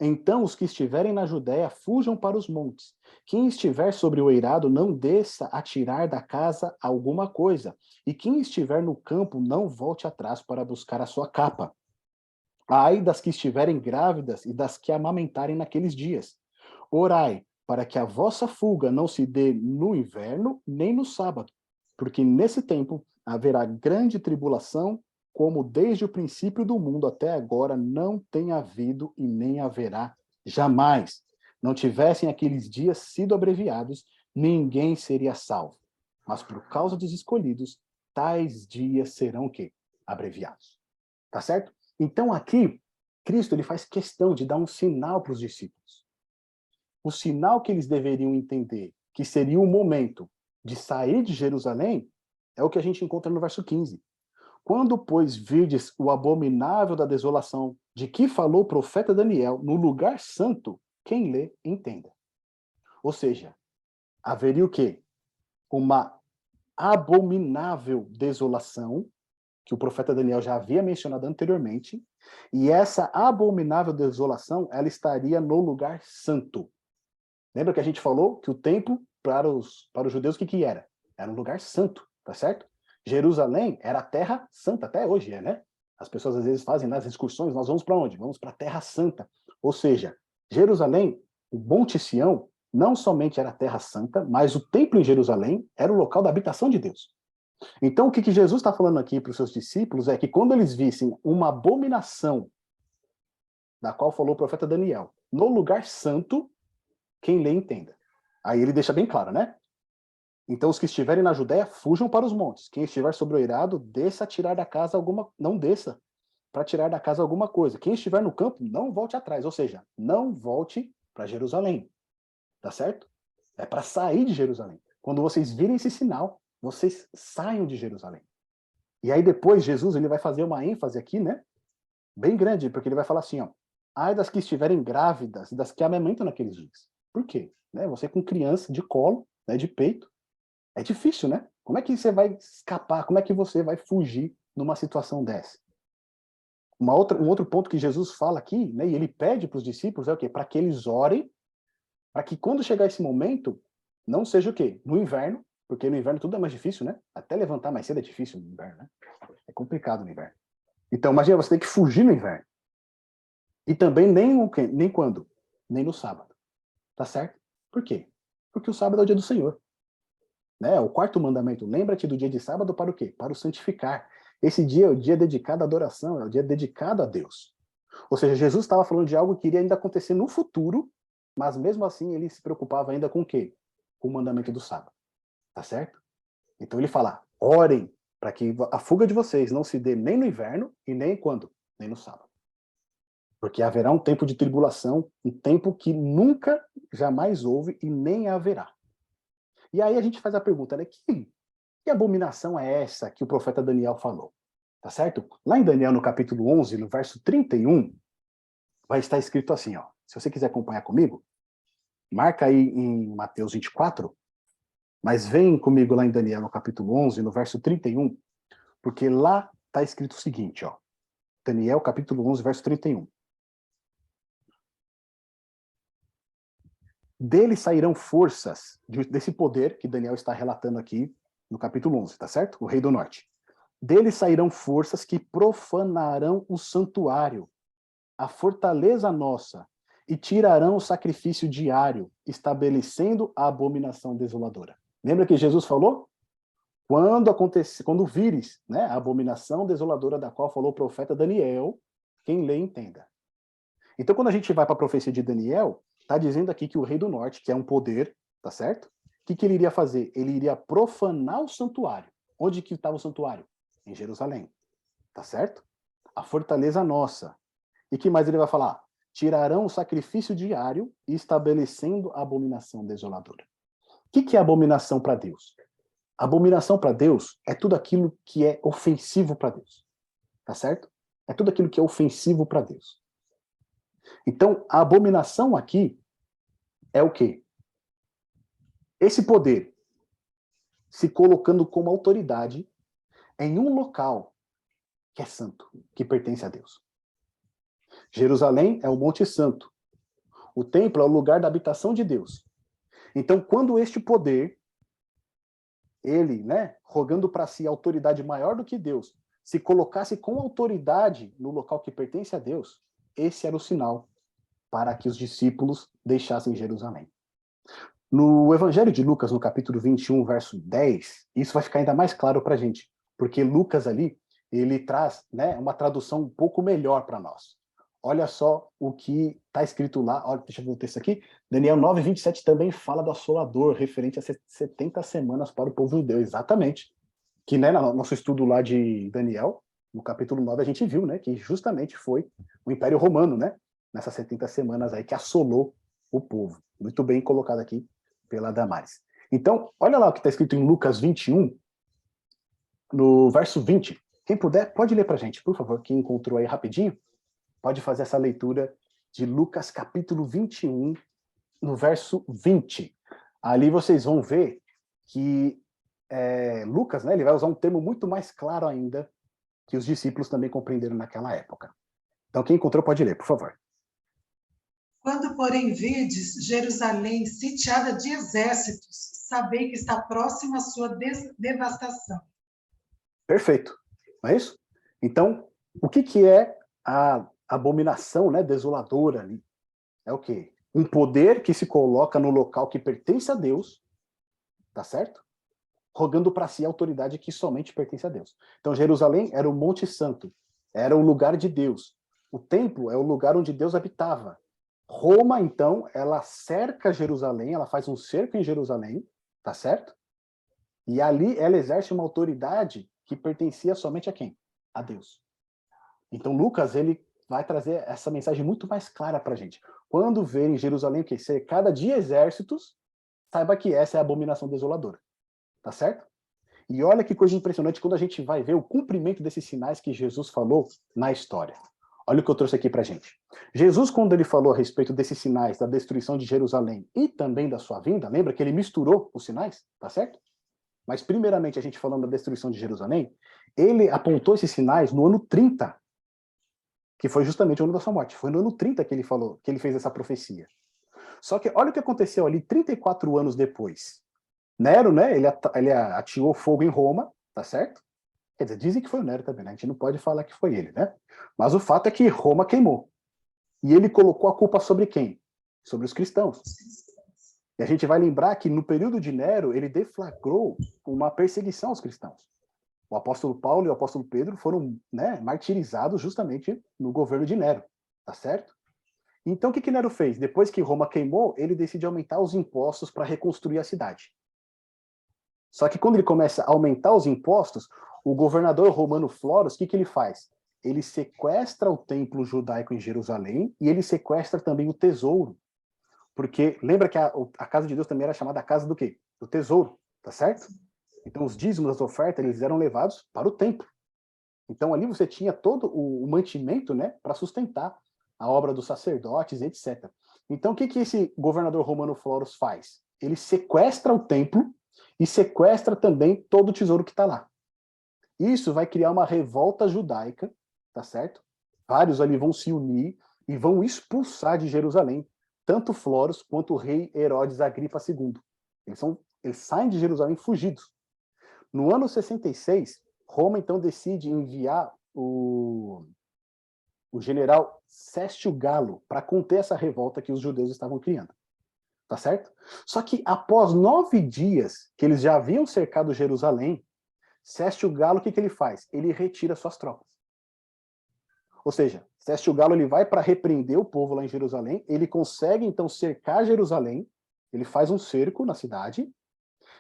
Então os que estiverem na Judéia fujam para os montes. Quem estiver sobre o eirado não desça a tirar da casa alguma coisa. E quem estiver no campo não volte atrás para buscar a sua capa. Ai das que estiverem grávidas e das que amamentarem naqueles dias. Orai, para que a vossa fuga não se dê no inverno nem no sábado, porque nesse tempo haverá grande tribulação, como desde o princípio do mundo até agora não tem havido e nem haverá jamais. Não tivessem aqueles dias sido abreviados, ninguém seria salvo. Mas por causa dos escolhidos, tais dias serão o quê? Abreviados. Tá certo? Então aqui, Cristo ele faz questão de dar um sinal para os discípulos. O sinal que eles deveriam entender, que seria o momento de sair de Jerusalém, é o que a gente encontra no verso 15. Quando, pois, virdes o abominável da desolação, de que falou o profeta Daniel, no lugar santo, quem lê, entenda. Ou seja, haveria o quê? Uma abominável desolação que o profeta Daniel já havia mencionado anteriormente, e essa abominável desolação, ela estaria no lugar santo. Lembra que a gente falou que o templo, para os judeus, o que era? Era um lugar santo, tá certo? Jerusalém era a terra santa, até hoje né? As pessoas às vezes fazem nas excursões, nós vamos para onde? Vamos para a terra santa. Ou seja, Jerusalém, o Monte Sião, não somente era a terra santa, mas o templo em Jerusalém era o local da habitação de Deus. Então, o que Jesus está falando aqui para os seus discípulos é que quando eles vissem uma abominação, da qual falou o profeta Daniel, no lugar santo, quem lê entenda. Aí ele deixa bem claro, né? Então, os que estiverem na Judéia, fujam para os montes. Quem estiver sobre o eirado, desça a tirar da casa alguma... Não desça para tirar da casa alguma coisa. Quem estiver no campo, não volte atrás. Ou seja, não volte para Jerusalém. Tá certo? É para sair de Jerusalém. Quando vocês virem esse sinal, vocês saiam de Jerusalém. E aí depois Jesus ele vai fazer uma ênfase aqui, né? Bem grande, porque ele vai falar assim, ó, ai das que estiverem grávidas e das que amamentam naqueles dias. Por quê? Né? Você com criança de colo, né, de peito, é difícil, né? Como é que você vai escapar? Como é que você vai fugir numa situação dessa? Um outro ponto que Jesus fala aqui, né, e ele pede para os discípulos é o quê? Para que eles orem, para que quando chegar esse momento, não seja o quê? No inverno, porque no inverno tudo é mais difícil, né? Até levantar mais cedo é difícil no inverno, né? É complicado no inverno. Então, imagina, você tem que fugir no inverno. E também nem quando? Nem no sábado. Tá certo? Por quê? Porque o sábado é o dia do Senhor. Né? O quarto mandamento, lembra-te do dia de sábado para o quê? Para o santificar. Esse dia é o dia dedicado à adoração, é o dia dedicado a Deus. Ou seja, Jesus estava falando de algo que iria ainda acontecer no futuro, mas mesmo assim ele se preocupava ainda com o quê? Com o mandamento do sábado. Tá certo? Então ele fala, orem para que a fuga de vocês não se dê nem no inverno e nem quando? Nem no sábado. Porque haverá um tempo de tribulação, um tempo que nunca, jamais houve e nem haverá. E aí a gente faz a pergunta, né? Que abominação é essa que o profeta Daniel falou? Tá certo? Lá em Daniel, no capítulo 11, no verso 31, vai estar escrito assim, ó. Se você quiser acompanhar comigo, marca aí em Mateus 24, mas vem comigo lá em Daniel, no capítulo 11, no verso 31, porque lá está escrito o seguinte, ó. Daniel, capítulo 11, verso 31. Dele sairão forças, desse poder que Daniel está relatando aqui no capítulo 11, tá certo? O rei do norte. Dele sairão forças que profanarão o santuário, a fortaleza nossa, e tirarão o sacrifício diário, estabelecendo a abominação desoladora. Lembra que Jesus falou? Quando vires, né, a abominação desoladora da qual falou o profeta Daniel, quem lê entenda. Então, quando a gente vai para a profecia de Daniel, está dizendo aqui que o rei do norte, que é um poder, tá certo? O que ele iria fazer? Ele iria profanar o santuário. Onde que estava o santuário? Em Jerusalém. Tá certo? A fortaleza nossa. E que mais ele vai falar? Tirarão o sacrifício diário, estabelecendo a abominação desoladora. O que é abominação para Deus? Abominação para Deus é tudo aquilo que é ofensivo para Deus. Tá certo? É tudo aquilo que é ofensivo para Deus. Então, a abominação aqui é o quê? Esse poder se colocando como autoridade em um local que é santo, que pertence a Deus. Jerusalém é o Monte Santo. O templo é o lugar da habitação de Deus. Então, quando este poder, ele, né, rogando para si autoridade maior do que Deus, se colocasse com autoridade no local que pertence a Deus, esse era o sinal para que os discípulos deixassem Jerusalém. No Evangelho de Lucas, no capítulo 21, verso 10, isso vai ficar ainda mais claro para a gente, porque Lucas ali, ele traz, né, uma tradução um pouco melhor para nós. Olha só o que está escrito lá, olha, deixa eu ver o texto aqui, Daniel 9, 27 também fala do assolador, referente a 70 semanas para o povo judeu, exatamente. Que, né, no nosso estudo lá de Daniel, no capítulo 9, a gente viu, né, que justamente foi o Império Romano, né, nessas 70 semanas aí que assolou o povo. Muito bem colocado aqui pela Damares. Então, olha lá o que está escrito em Lucas 21, no verso 20. Quem puder, pode ler para a gente, por favor. Quem encontrou aí rapidinho, pode fazer essa leitura de Lucas capítulo 21, no verso 20. Ali vocês vão ver que Lucas, né, ele vai usar um termo muito mais claro ainda que os discípulos também compreenderam naquela época. Então, quem encontrou pode ler, por favor. Quando, porém, virdes Jerusalém sitiada de exércitos, sabei que está próxima a sua devastação. Perfeito. Não é isso? Então, o que é a abominação, né, desoladora ali? É o quê? Um poder que se coloca no local que pertence a Deus, tá certo? Rogando para si a autoridade que somente pertence a Deus. Então, Jerusalém era o Monte Santo, era o lugar de Deus. O templo é o lugar onde Deus habitava. Roma, então, ela cerca Jerusalém, ela faz um cerco em Jerusalém, tá certo? E ali ela exerce uma autoridade que pertencia somente a quem? A Deus. Então, Lucas, ele vai trazer essa mensagem muito mais clara para a gente. Quando ver em Jerusalém que cercada de exércitos, saiba que essa é a abominação desoladora. Tá certo? E olha que coisa impressionante quando a gente vai ver o cumprimento desses sinais que Jesus falou na história. Olha o que eu trouxe aqui pra gente. Jesus, quando ele falou a respeito desses sinais da destruição de Jerusalém e também da sua vinda, lembra que ele misturou os sinais, tá certo? Mas primeiramente a gente falando da destruição de Jerusalém, ele apontou esses sinais no ano 30, que foi justamente o ano da sua morte. Foi no ano 30 que ele falou, que ele fez essa profecia. Só que olha o que aconteceu ali 34 anos depois. Nero, né, ele ateou fogo em Roma, tá certo? Quer dizer, dizem que foi o Nero também, né? A gente não pode falar que foi ele, né? Mas o fato é que Roma queimou. E ele colocou a culpa sobre quem? Sobre os cristãos. E a gente vai lembrar que no período de Nero, ele deflagrou uma perseguição aos cristãos. O apóstolo Paulo e o apóstolo Pedro foram, né, martirizados justamente no governo de Nero, tá certo? Então o que Nero fez? Depois que Roma queimou, ele decide aumentar os impostos para reconstruir a cidade. Só que quando ele começa a aumentar os impostos, o governador romano Florus, o que ele faz? Ele sequestra o templo judaico em Jerusalém e ele sequestra também o tesouro. Porque lembra que a casa de Deus também era chamada a casa do quê? Do tesouro, tá certo? Então os dízimos, as ofertas, eles eram levados para o templo. Então ali você tinha todo o mantimento, né, para sustentar a obra dos sacerdotes, etc. Então o que esse governador romano Florus faz? Ele sequestra o templo e sequestra também todo o tesouro que está lá. Isso vai criar uma revolta judaica, tá certo? Vários ali vão se unir e vão expulsar de Jerusalém tanto Florus quanto o rei Herodes Agripa II. Eles saem de Jerusalém fugidos. No ano 66, Roma então decide enviar o general Céstio Galo para conter essa revolta que os judeus estavam criando. Tá certo? Só que após 9 dias que eles já haviam cercado Jerusalém, Céstio Galo, o que ele faz? Ele retira suas tropas. Ou seja, Céstio Galo ele vai para repreender o povo lá em Jerusalém, ele consegue então cercar Jerusalém, ele faz um cerco na cidade,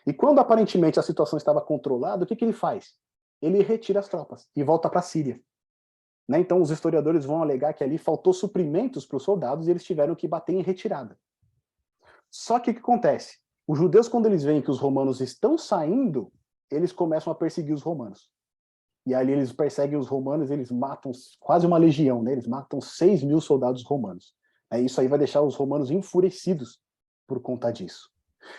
e quando aparentemente a situação estava controlada, o que ele faz? Ele retira as tropas e volta para a Síria. Né? Então os historiadores vão alegar que ali faltou suprimentos para os soldados e eles tiveram que bater em retirada. Só que o que acontece? Os judeus, quando eles veem que os romanos estão saindo, eles começam a perseguir os romanos. E ali eles perseguem os romanos, eles matam quase uma legião, né? Eles matam 6.000 soldados romanos. Isso aí vai deixar os romanos enfurecidos por conta disso.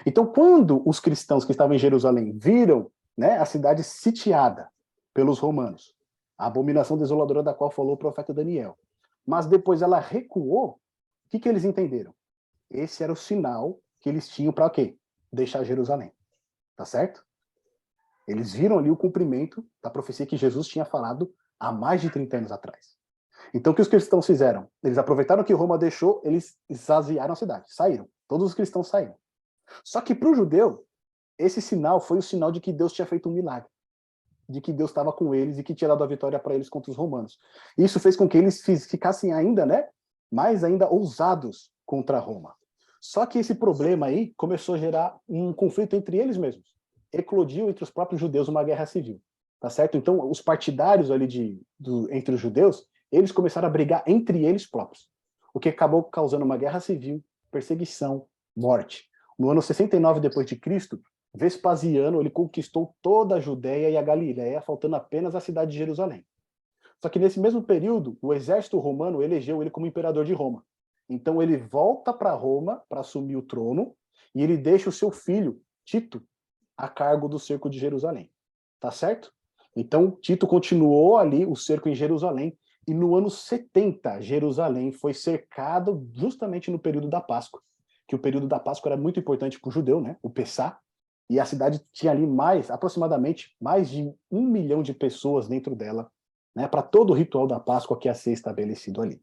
Então, quando os cristãos que estavam em Jerusalém viram, né, a cidade sitiada pelos romanos, a abominação desoladora da qual falou o profeta Daniel, mas depois ela recuou, o que eles entenderam? Esse era o sinal que eles tinham para o quê? Deixar Jerusalém. Tá certo? Eles viram ali o cumprimento da profecia que Jesus tinha falado há mais de 30 anos atrás. Então, o que os cristãos fizeram? Eles aproveitaram que Roma deixou, eles esvaziaram a cidade, saíram. Todos os cristãos saíram. Só que para o judeu, esse sinal foi o sinal de que Deus tinha feito um milagre. De que Deus estava com eles e que tinha dado a vitória para eles contra os romanos. Isso fez com que eles ficassem ainda, né, mais ainda ousados contra Roma. Só que esse problema aí começou a gerar um conflito entre eles mesmos. Eclodiu entre os próprios judeus uma guerra civil. Tá certo? Então, os partidários ali entre os judeus, eles começaram a brigar entre eles próprios. O que acabou causando uma guerra civil, perseguição, morte. No ano 69 depois de Cristo, Vespasiano ele conquistou toda a Judéia e a Galiléia, faltando apenas a cidade de Jerusalém. Só que nesse mesmo período, o exército romano elegeu ele como imperador de Roma. Então ele volta para Roma para assumir o trono e ele deixa o seu filho, Tito, a cargo do cerco de Jerusalém. Tá certo? Então, Tito continuou ali o cerco em Jerusalém, e no ano 70, Jerusalém foi cercado justamente no período da Páscoa, que o período da Páscoa era muito importante para o judeu, né? O Pessá, e a cidade tinha ali aproximadamente mais de 1 milhão de pessoas dentro dela, né? Para todo o ritual da Páscoa que ia ser estabelecido ali.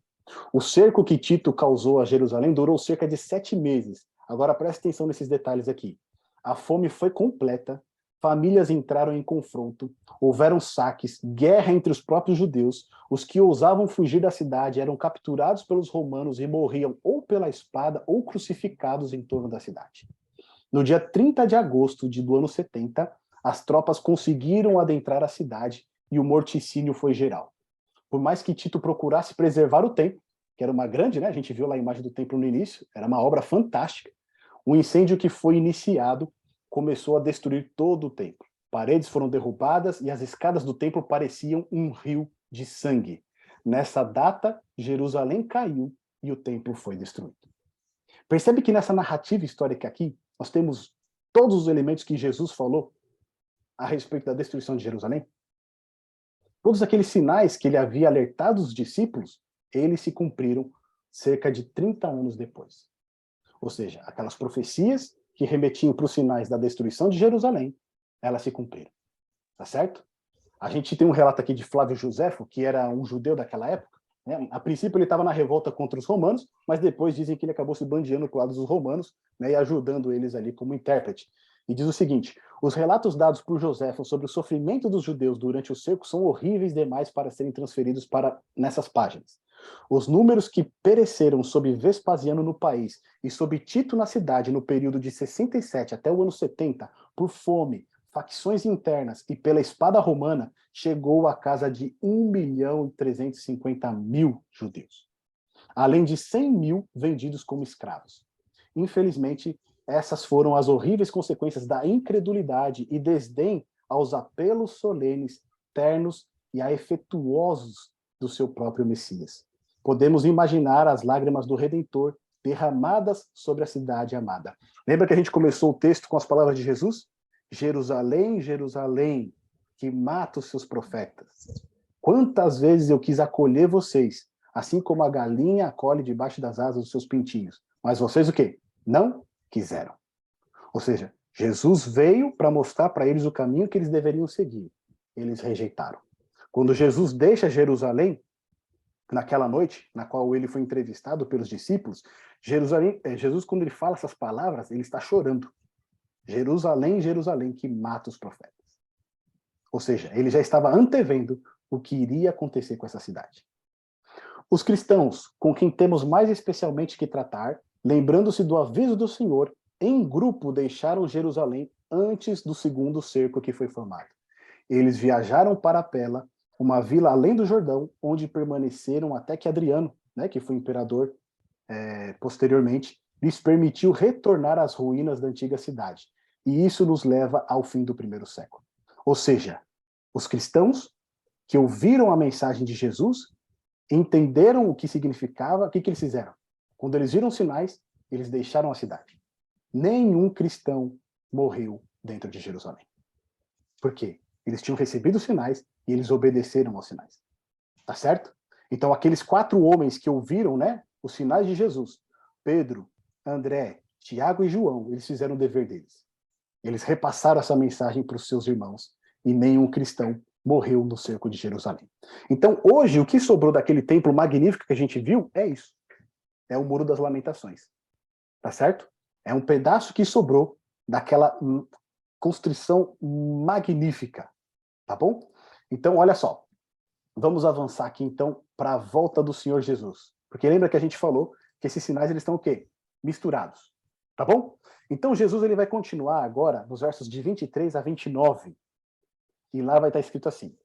O cerco que Tito causou a Jerusalém durou cerca de 7 meses. Agora preste atenção nesses detalhes aqui. A fome foi completa, famílias entraram em confronto, houveram saques, guerra entre os próprios judeus, os que ousavam fugir da cidade eram capturados pelos romanos e morriam ou pela espada ou crucificados em torno da cidade. No dia 30 de agosto do ano 70, as tropas conseguiram adentrar a cidade e o morticínio foi geral. Por mais que Tito procurasse preservar o templo, que era uma grande, né? A gente viu lá a imagem do templo no início, era uma obra fantástica, o incêndio que foi iniciado começou a destruir todo o templo. Paredes foram derrubadas e as escadas do templo pareciam um rio de sangue. Nessa data, Jerusalém caiu e o templo foi destruído. Percebe que nessa narrativa histórica aqui, nós temos todos os elementos que Jesus falou a respeito da destruição de Jerusalém? Todos aqueles sinais que ele havia alertado os discípulos, eles se cumpriram cerca de 30 anos depois. Ou seja, aquelas profecias que remetiam para os sinais da destruição de Jerusalém, elas se cumpriram. Tá certo? A gente tem um relato aqui de Flávio Josefo, que era um judeu daquela época. Né? A princípio ele estava na revolta contra os romanos, mas depois dizem que ele acabou se bandeando para o lado dos romanos, né, e ajudando eles ali como intérprete. E diz o seguinte: os relatos dados por Josefo sobre o sofrimento dos judeus durante o cerco são horríveis demais para serem transferidos nessas páginas. Os números que pereceram sob Vespasiano no país e sob Tito na cidade no período de 67 até o ano 70, por fome, facções internas e pela espada romana, chegou à casa de 1.350.000 judeus, além de 100.000 vendidos como escravos. Infelizmente, essas foram as horríveis consequências da incredulidade e desdém aos apelos solenes, ternos e afetuosos do seu próprio Messias. Podemos imaginar as lágrimas do Redentor derramadas sobre a cidade amada. Lembra que a gente começou o texto com as palavras de Jesus? Jerusalém, Jerusalém, que mata os seus profetas. Quantas vezes eu quis acolher vocês, assim como a galinha acolhe debaixo das asas dos seus pintinhos. Mas vocês o quê? Não quiseram. Ou seja, Jesus veio para mostrar para eles o caminho que eles deveriam seguir. Eles rejeitaram. Quando Jesus deixa Jerusalém, naquela noite, na qual ele foi entrevistado pelos discípulos, Jesus, quando ele fala essas palavras, ele está chorando. Jerusalém, Jerusalém, que mata os profetas. Ou seja, ele já estava antevendo o que iria acontecer com essa cidade. Os cristãos, com quem temos mais especialmente que tratar, lembrando-se do aviso do Senhor, em grupo deixaram Jerusalém antes do segundo cerco que foi formado. Eles viajaram para Pela, uma vila além do Jordão, onde permaneceram até que Adriano, né, que foi imperador posteriormente, lhes permitiu retornar às ruínas da antiga cidade. E isso nos leva ao fim do primeiro século. Ou seja, os cristãos que ouviram a mensagem de Jesus, entenderam o que significava, o que eles fizeram? Quando eles viram sinais, eles deixaram a cidade. Nenhum cristão morreu dentro de Jerusalém. Por quê? Eles tinham recebido os sinais e eles obedeceram aos sinais. Tá certo? Então, aqueles 4 homens que ouviram, né, os sinais de Jesus, Pedro, André, Tiago e João, eles fizeram o dever deles. Eles repassaram essa mensagem para os seus irmãos e nenhum cristão morreu no cerco de Jerusalém. Então, hoje, o que sobrou daquele templo magnífico que a gente viu é isso. É o Muro das Lamentações. Tá certo? É um pedaço que sobrou daquela construção magnífica. Tá bom? Então, olha só. Vamos avançar aqui, então, para a volta do Senhor Jesus. Porque lembra que a gente falou que esses sinais eles estão o quê? Misturados. Tá bom? Então, Jesus ele vai continuar agora nos versos de 23 a 29. E lá vai estar escrito assim: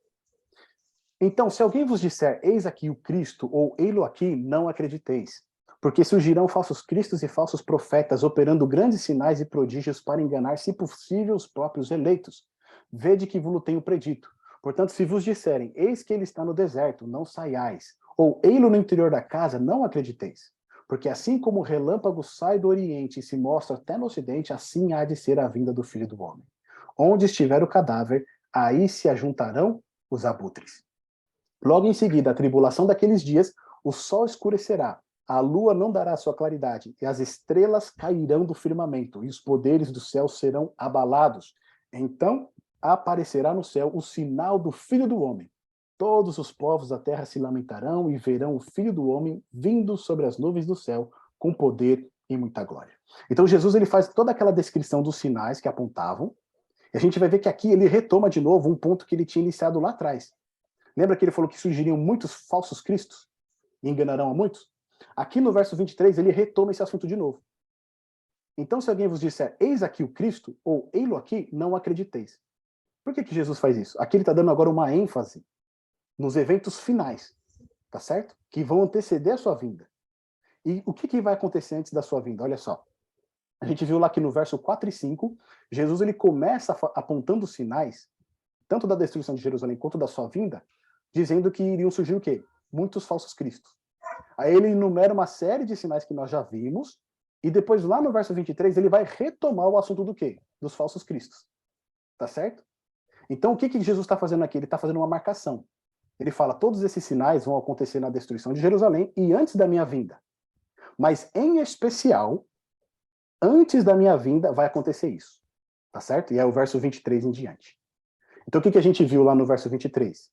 então, se alguém vos disser, eis aqui o Cristo, ou ei-lo aqui, não acrediteis. Porque surgirão falsos cristos e falsos profetas, operando grandes sinais e prodígios para enganar, se possível, os próprios eleitos. Vede que vos tenho predito. Portanto, se vos disserem, eis que ele está no deserto, não saiais. Ou ei-lo no interior da casa, não acrediteis. Porque assim como o relâmpago sai do oriente e se mostra até no ocidente, assim há de ser a vinda do Filho do Homem. Onde estiver o cadáver, aí se ajuntarão os abutres. Logo em seguida, a tribulação daqueles dias, o sol escurecerá, a lua não dará sua claridade, e as estrelas cairão do firmamento, e os poderes do céu serão abalados. Então aparecerá no céu o sinal do Filho do Homem. Todos os povos da terra se lamentarão e verão o Filho do Homem vindo sobre as nuvens do céu, com poder e muita glória. Então Jesus ele faz toda aquela descrição dos sinais que apontavam, e a gente vai ver que aqui ele retoma de novo um ponto que ele tinha iniciado lá atrás. Lembra que ele falou que surgiriam muitos falsos cristos e enganarão a muitos? Aqui no verso 23, ele retoma esse assunto de novo. Então, se alguém vos disser, eis aqui o Cristo, ou ei-lo aqui, não acrediteis. Por que Jesus faz isso? Aqui ele está dando agora uma ênfase nos eventos finais, tá certo? Que vão anteceder a sua vinda. E o que vai acontecer antes da sua vinda? Olha só. A gente viu lá que no verso 4 e 5, Jesus ele começa apontando sinais, tanto da destruição de Jerusalém quanto da sua vinda, dizendo que iriam surgir o quê? Muitos falsos cristos. Aí ele enumera uma série de sinais que nós já vimos, e depois lá no verso 23 ele vai retomar o assunto do quê? Dos falsos cristos. Tá certo? Então o que Jesus está fazendo aqui? Ele está fazendo uma marcação. Ele fala, todos esses sinais vão acontecer na destruição de Jerusalém e antes da minha vinda. Mas em especial, antes da minha vinda vai acontecer isso. Tá certo? E é o verso 23 em diante. Então o que a gente viu lá no verso 23?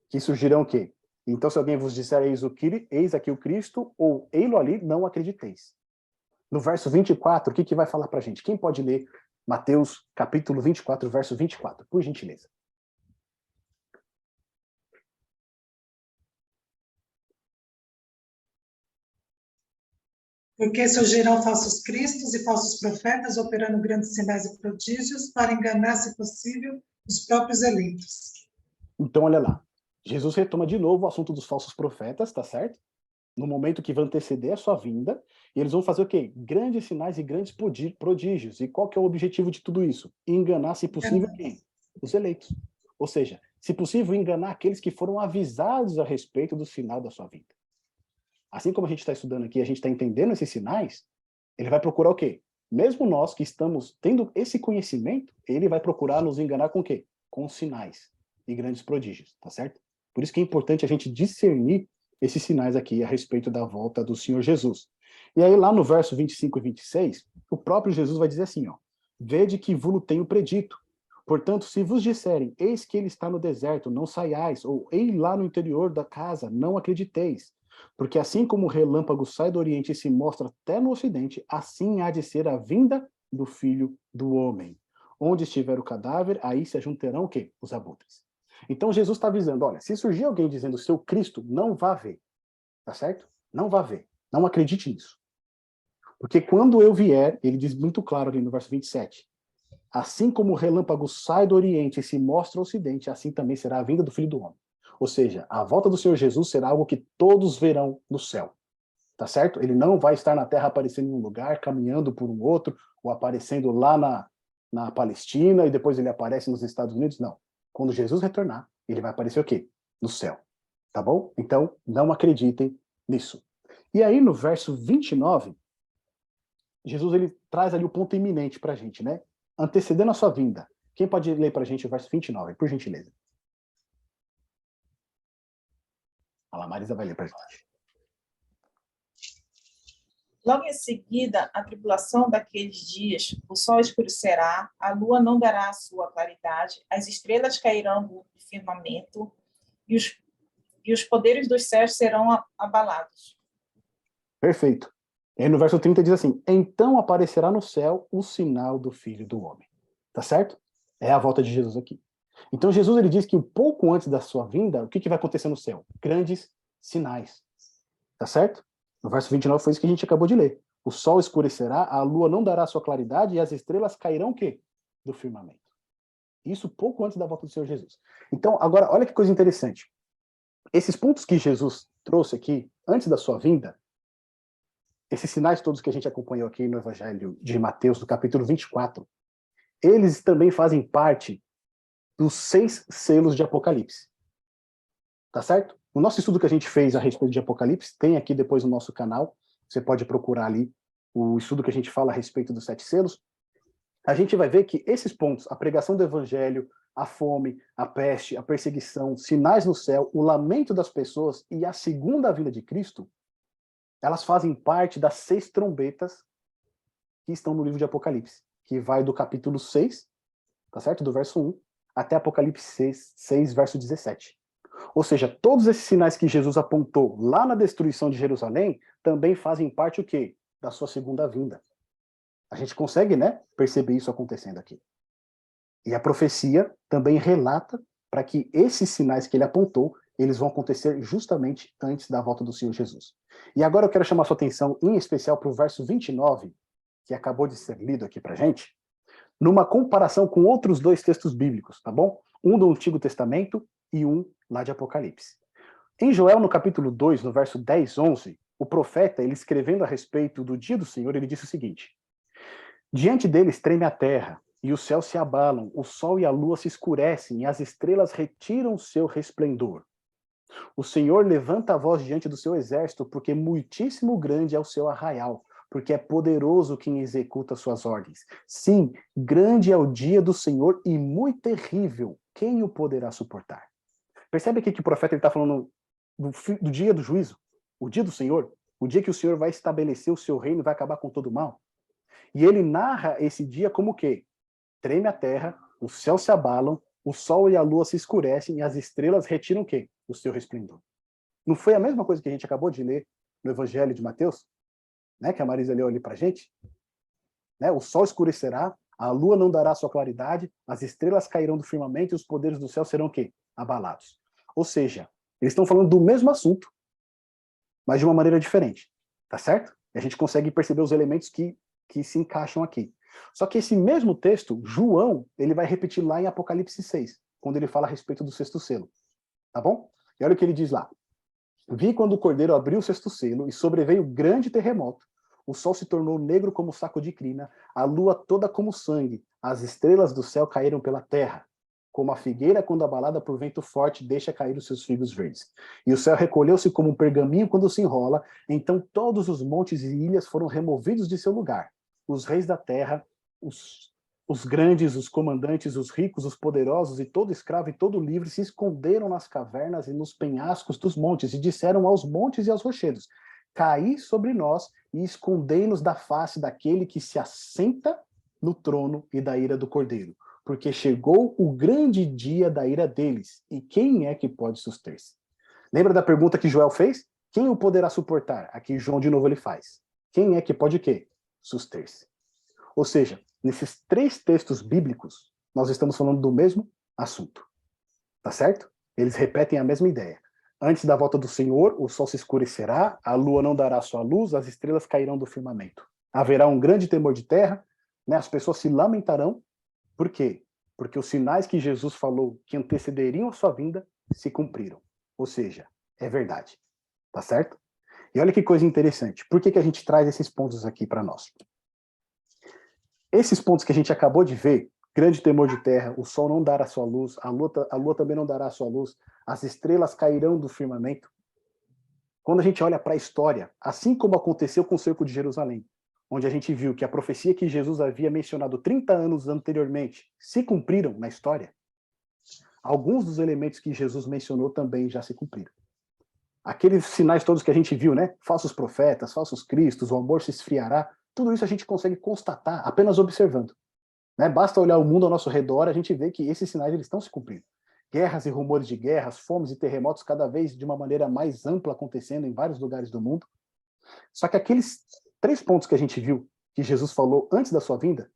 Que surgirão o quê? Então, se alguém vos disser, eis aqui o Cristo, ou ei-lo ali, não acrediteis. No verso 24, o que vai falar pra gente? Quem pode ler Mateus, capítulo 24, verso 24, por gentileza? Porque surgirão falsos cristos e falsos profetas, operando grandes sinais e prodígios, para enganar, se possível, os próprios eleitos. Então, olha lá. Jesus retoma de novo o assunto dos falsos profetas, tá certo? No momento que vai anteceder a sua vinda, e eles vão fazer o quê? Grandes sinais e grandes prodígios. E qual que é o objetivo de tudo isso? Enganar, se possível, quem? Os eleitos. Ou seja, se possível, enganar aqueles que foram avisados a respeito do sinal da sua vinda. Assim como a gente está estudando aqui, a gente está entendendo esses sinais, ele vai procurar o quê? Mesmo nós que estamos tendo esse conhecimento, ele vai procurar nos enganar com o quê? Com sinais e grandes prodígios, tá certo? Por isso que é importante a gente discernir esses sinais aqui a respeito da volta do Senhor Jesus. E aí lá no verso 25 e 26, o próprio Jesus vai dizer assim, ó, vede que vulo tenho predito. Portanto, se vos disserem, eis que ele está no deserto, não saiais, ou ei lá no interior da casa, não acrediteis. Porque assim como o relâmpago sai do Oriente e se mostra até no Ocidente, assim há de ser a vinda do Filho do Homem. Onde estiver o cadáver, aí se ajuntarão o quê? Os abutres. Então Jesus está avisando, olha, se surgir alguém dizendo seu Cristo, não vá ver. Tá certo? Não vá ver. Não acredite nisso. Porque quando eu vier, ele diz muito claro ali no verso 27, assim como o relâmpago sai do Oriente e se mostra ao Ocidente, assim também será a vinda do Filho do Homem. Ou seja, a volta do Senhor Jesus será algo que todos verão no céu. Tá certo? Ele não vai estar na terra aparecendo em um lugar, caminhando por um outro, ou aparecendo lá na Palestina, e depois ele aparece nos Estados Unidos. Não. Quando Jesus retornar, ele vai aparecer o quê? No céu. Tá bom? Então, não acreditem nisso. E aí, no verso 29, Jesus ele traz ali o ponto iminente pra gente, né? Antecedendo a sua vinda. Quem pode ler pra gente o verso 29, por gentileza? A Marisa vai ler pra gente. Logo em seguida, a tribulação daqueles dias, o sol escurecerá, a lua não dará a sua claridade, as estrelas cairão do firmamento e os poderes dos céus serão abalados. Perfeito. E aí no verso 30 diz assim, então aparecerá no céu o sinal do Filho do Homem. Tá certo? É a volta de Jesus aqui. Então Jesus ele diz que um pouco antes da sua vinda, o que vai acontecer no céu? Grandes sinais. Tá certo? No verso 29 foi isso que a gente acabou de ler. O sol escurecerá, a lua não dará sua claridade e as estrelas cairão o quê? Do firmamento. Isso pouco antes da volta do Senhor Jesus. Então, agora, olha que coisa interessante. Esses pontos que Jesus trouxe aqui, antes da sua vinda, esses sinais todos que a gente acompanhou aqui no Evangelho de Mateus, no capítulo 24, eles também fazem parte dos 6 selos de Apocalipse. Tá certo? O nosso estudo que a gente fez a respeito de Apocalipse tem aqui depois no nosso canal. Você pode procurar ali o estudo que a gente fala a respeito dos 7 selos. a gente vai ver que esses pontos, a pregação do evangelho, a fome, a peste, a perseguição, sinais no céu, o lamento das pessoas e a segunda vinda de Cristo, elas fazem parte das 6 trombetas que estão no livro de Apocalipse, que vai do capítulo 6, tá certo? Do verso 1, até Apocalipse 6 verso 17. Ou seja, todos esses sinais que Jesus apontou lá na destruição de Jerusalém também fazem parte o quê? Da sua segunda vinda. A gente consegue, né, perceber isso acontecendo aqui. E a profecia também relata para que esses sinais que ele apontou, eles vão acontecer justamente antes da volta do Senhor Jesus. E agora eu quero chamar sua atenção em especial para o verso 29, que acabou de ser lido aqui para a gente, numa comparação com outros 2 textos bíblicos, tá bom? Um do Antigo Testamento e um lá de Apocalipse. Em Joel, no capítulo 2, no verso 10, 11, o profeta, ele escrevendo a respeito do dia do Senhor, ele disse o seguinte: diante deles treme a terra, e os céus se abalam, o sol e a lua se escurecem, e as estrelas retiram seu resplendor. O Senhor levanta a voz diante do seu exército, porque muitíssimo grande é o seu arraial, porque é poderoso quem executa suas ordens. Sim, grande é o dia do Senhor e muito terrível. Quem o poderá suportar? Percebe aqui que o profeta está falando do dia do juízo, o dia do Senhor, o dia que o Senhor vai estabelecer o seu reino e vai acabar com todo o mal. E ele narra esse dia como o quê? Treme a terra, os céus se abalam, o sol e a lua se escurecem e as estrelas retiram o quê? O seu resplendor. Não foi a mesma coisa que a gente acabou de ler no Evangelho de Mateus? Né, que a Marisa leu ali pra gente? Né, o sol escurecerá, a lua não dará sua claridade, as estrelas cairão do firmamento e os poderes do céu serão o quê? Abalados. Ou seja, eles estão falando do mesmo assunto, mas de uma maneira diferente. Tá certo? E a gente consegue perceber os elementos que se encaixam aqui. Só que esse mesmo texto, João, ele vai repetir lá em Apocalipse 6, quando ele fala a respeito do 6º selo. Tá bom? E olha o que ele diz lá. Vi quando o cordeiro abriu o 6º selo e sobreveio grande terremoto. O sol se tornou negro como saco de crina, a lua toda como sangue, as estrelas do céu caíram pela terra, como a figueira quando abalada por vento forte deixa cair os seus figos verdes. E o céu recolheu-se como um pergaminho quando se enrola, então todos os montes e ilhas foram removidos de seu lugar. Os reis da terra, os grandes, os comandantes, os ricos, os poderosos, e todo escravo e todo livre se esconderam nas cavernas e nos penhascos dos montes, e disseram aos montes e aos rochedos: caí sobre nós e escondei-nos da face daquele que se assenta no trono e da ira do Cordeiro, porque chegou o grande dia da ira deles, e quem é que pode suster-se? Lembra da pergunta que Joel fez? Quem o poderá suportar? Aqui João de novo ele faz. Quem é que pode o quê? Suster-se. Ou seja, nesses 3 textos bíblicos, nós estamos falando do mesmo assunto. Tá certo? Eles repetem a mesma ideia. Antes da volta do Senhor, o sol se escurecerá, a lua não dará sua luz, as estrelas cairão do firmamento. Haverá um grande temor de terra, né? As pessoas se lamentarão. Por quê? Porque os sinais que Jesus falou que antecederiam a sua vinda se cumpriram. Ou seja, é verdade. Tá certo? E olha que coisa interessante. Por que a gente traz esses pontos aqui para nós? Esses pontos que a gente acabou de ver, grande temor de terra, o sol não dará sua luz, a lua também não dará sua luz, as estrelas cairão do firmamento. Quando a gente olha para a história, assim como aconteceu com o cerco de Jerusalém, onde a gente viu que a profecia que Jesus havia mencionado 30 anos anteriormente se cumpriram na história, alguns dos elementos que Jesus mencionou também já se cumpriram. Aqueles sinais todos que a gente viu, né? Falsos profetas, falsos cristos, o amor se esfriará, tudo isso a gente consegue constatar apenas observando. Né? Basta olhar o mundo ao nosso redor, a gente vê que esses sinais eles estão se cumprindo. Guerras e rumores de guerras, fomes e terremotos cada vez de uma maneira mais ampla acontecendo em vários lugares do mundo. Só que aqueles 3 pontos que a gente viu, que Jesus falou antes da sua vinda,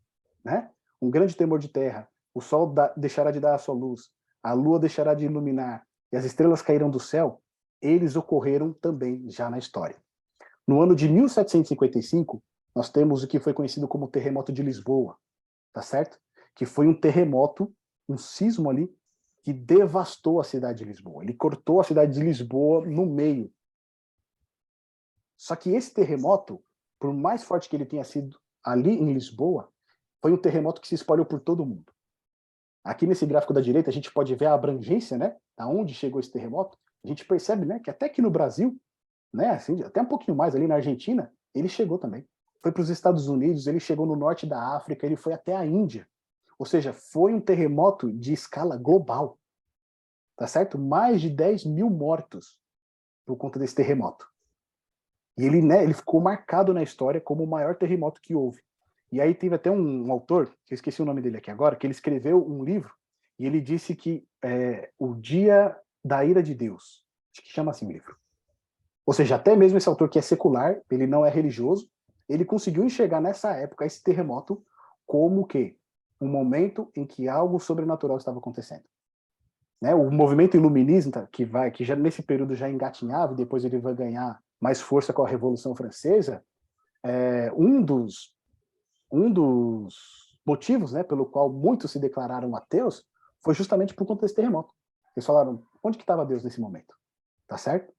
né? Um grande temor de terra, o sol deixará de dar a sua luz, a lua deixará de iluminar, e as estrelas cairão do céu, eles ocorreram também já na história. No ano de 1755, nós temos o que foi conhecido como o terremoto de Lisboa, tá certo? Que foi um terremoto, um sismo ali, que devastou a cidade de Lisboa. Ele cortou a cidade de Lisboa no meio. Só que esse terremoto, por mais forte que ele tenha sido ali em Lisboa, foi um terremoto que se espalhou por todo o mundo. Aqui nesse gráfico da direita a gente pode ver a abrangência, né? Aonde chegou esse terremoto. A gente percebe, né, que até aqui no Brasil, né, assim, até um pouquinho mais ali na Argentina, ele chegou também. foi para os Estados Unidos, ele chegou no norte da África, ele foi até a Índia. Ou seja, foi um terremoto de escala global. Tá certo? Mais de 10 mil mortos por conta desse terremoto. E ele, né, ele ficou marcado na história como o maior terremoto que houve. E aí teve até um autor, que eu esqueci o nome dele aqui agora, que ele escreveu um livro, e ele disse que o dia da ira de Deus, acho que chama assim o livro. Ou seja, até mesmo esse autor que é secular, ele não é religioso, ele conseguiu enxergar nessa época esse terremoto como que um momento em que algo sobrenatural estava acontecendo. Né? O movimento iluminista, que já nesse período já engatinhava, e depois ele vai ganhar mais força com a Revolução Francesa, um dos motivos, né, pelo qual muitos se declararam ateus foi justamente por conta desse terremoto. Eles falaram, onde que estava Deus nesse momento? Tá certo?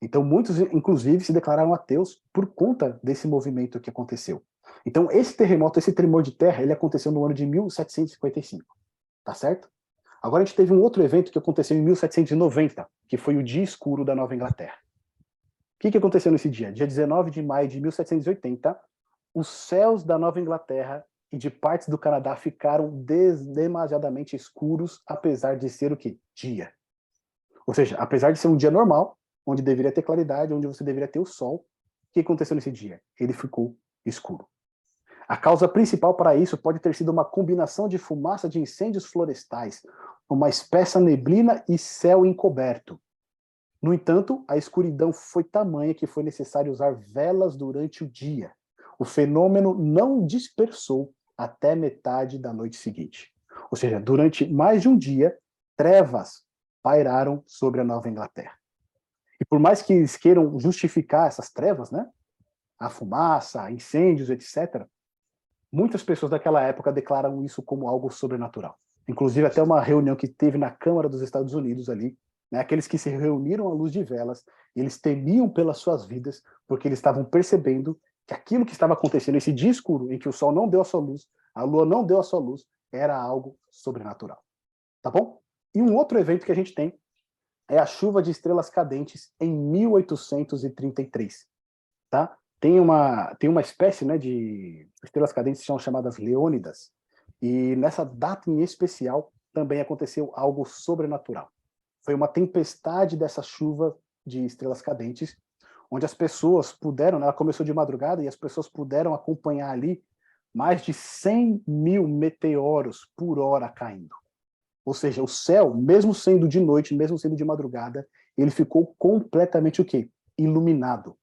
Então, muitos, inclusive, se declararam ateus por conta desse movimento que aconteceu. Então, esse terremoto, esse tremor de terra, ele aconteceu no ano de 1755. Tá certo? Agora a gente teve um outro evento que aconteceu em 1790, que foi o Dia Escuro da Nova Inglaterra. O que aconteceu nesse dia? Dia 19 de maio de 1780, os céus da Nova Inglaterra e de partes do Canadá ficaram demasiadamente escuros, apesar de ser o quê? Dia. Ou seja, apesar de ser um dia normal, onde deveria ter claridade, onde você deveria ter o sol, o que aconteceu nesse dia? Ele ficou escuro. A causa principal para isso pode ter sido uma combinação de fumaça de incêndios florestais, uma espessa neblina e céu encoberto. No entanto, a escuridão foi tamanha que foi necessário usar velas durante o dia. O fenômeno não dispersou até metade da noite seguinte. Ou seja, durante mais de um dia, trevas pairaram sobre a Nova Inglaterra. E por mais que eles queiram justificar essas trevas, né? A fumaça, incêndios, etc., muitas pessoas daquela época declaram isso como algo sobrenatural. Inclusive, até uma reunião que teve na Câmara dos Estados Unidos ali, né, aqueles que se reuniram à luz de velas, eles temiam pelas suas vidas, porque eles estavam percebendo que aquilo que estava acontecendo, esse dia escuro, em que o sol não deu a sua luz, a lua não deu a sua luz, era algo sobrenatural. Tá bom? E um outro evento que a gente tem é a chuva de estrelas cadentes em 1833. Tá? Tem uma espécie, né, de estrelas cadentes que são chamadas Leônidas, e nessa data em especial também aconteceu algo sobrenatural. Foi uma tempestade dessa chuva de estrelas cadentes, onde as pessoas puderam, ela começou de madrugada, e as pessoas puderam acompanhar ali mais de 100 mil meteoros por hora caindo. Ou seja, o céu, mesmo sendo de noite, mesmo sendo de madrugada, ele ficou completamente o quê? Iluminado,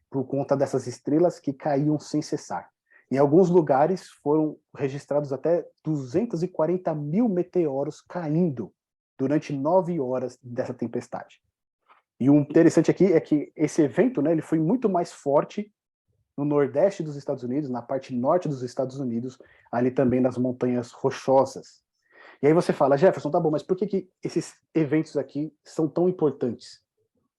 por conta dessas estrelas que caíam sem cessar. Em alguns lugares foram registrados até 240 mil meteoros caindo durante 9 horas dessa tempestade. E o interessante aqui é que esse evento, né, ele foi muito mais forte no nordeste dos Estados Unidos, na parte norte dos Estados Unidos, ali também nas montanhas rochosas. E aí você fala, Jefferson, tá bom, mas por que esses eventos aqui são tão importantes?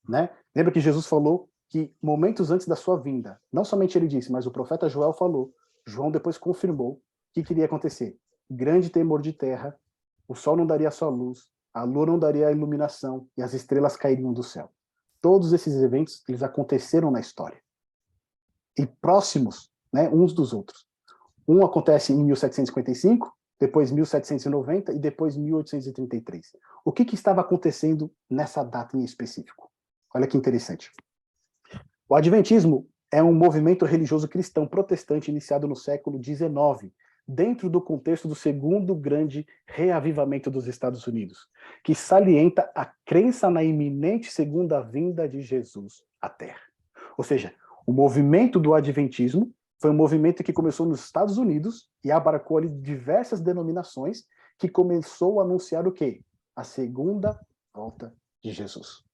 Né? Lembra que Jesus falou que momentos antes da sua vinda, não somente ele disse, mas o profeta Joel falou, João depois confirmou que iria acontecer. Grande temor de terra, o sol não daria a sua luz, a lua não daria a iluminação e as estrelas cairiam do céu. Todos esses eventos, eles aconteceram na história. E próximos, né, uns dos outros. Um acontece em 1755, depois 1790 e depois 1833. O que estava acontecendo nessa data em específico? Olha que interessante. O Adventismo é um movimento religioso cristão protestante iniciado no século XIX, dentro do contexto do segundo grande reavivamento dos Estados Unidos, que salienta a crença na iminente segunda vinda de Jesus à Terra. Ou seja, o movimento do Adventismo foi um movimento que começou nos Estados Unidos e abarcou ali diversas denominações que começou a anunciar o quê? A segunda volta de Jesus.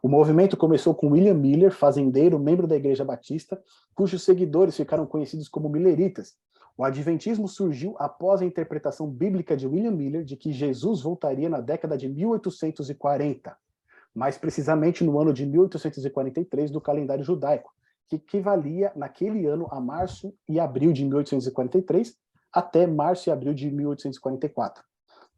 O movimento começou com William Miller, fazendeiro, membro da Igreja Batista, cujos seguidores ficaram conhecidos como Milleritas. O Adventismo surgiu após a interpretação bíblica de William Miller de que Jesus voltaria na década de 1840, mais precisamente no ano de 1843 do calendário judaico, que equivalia naquele ano a março e abril de 1843 até março e abril de 1844.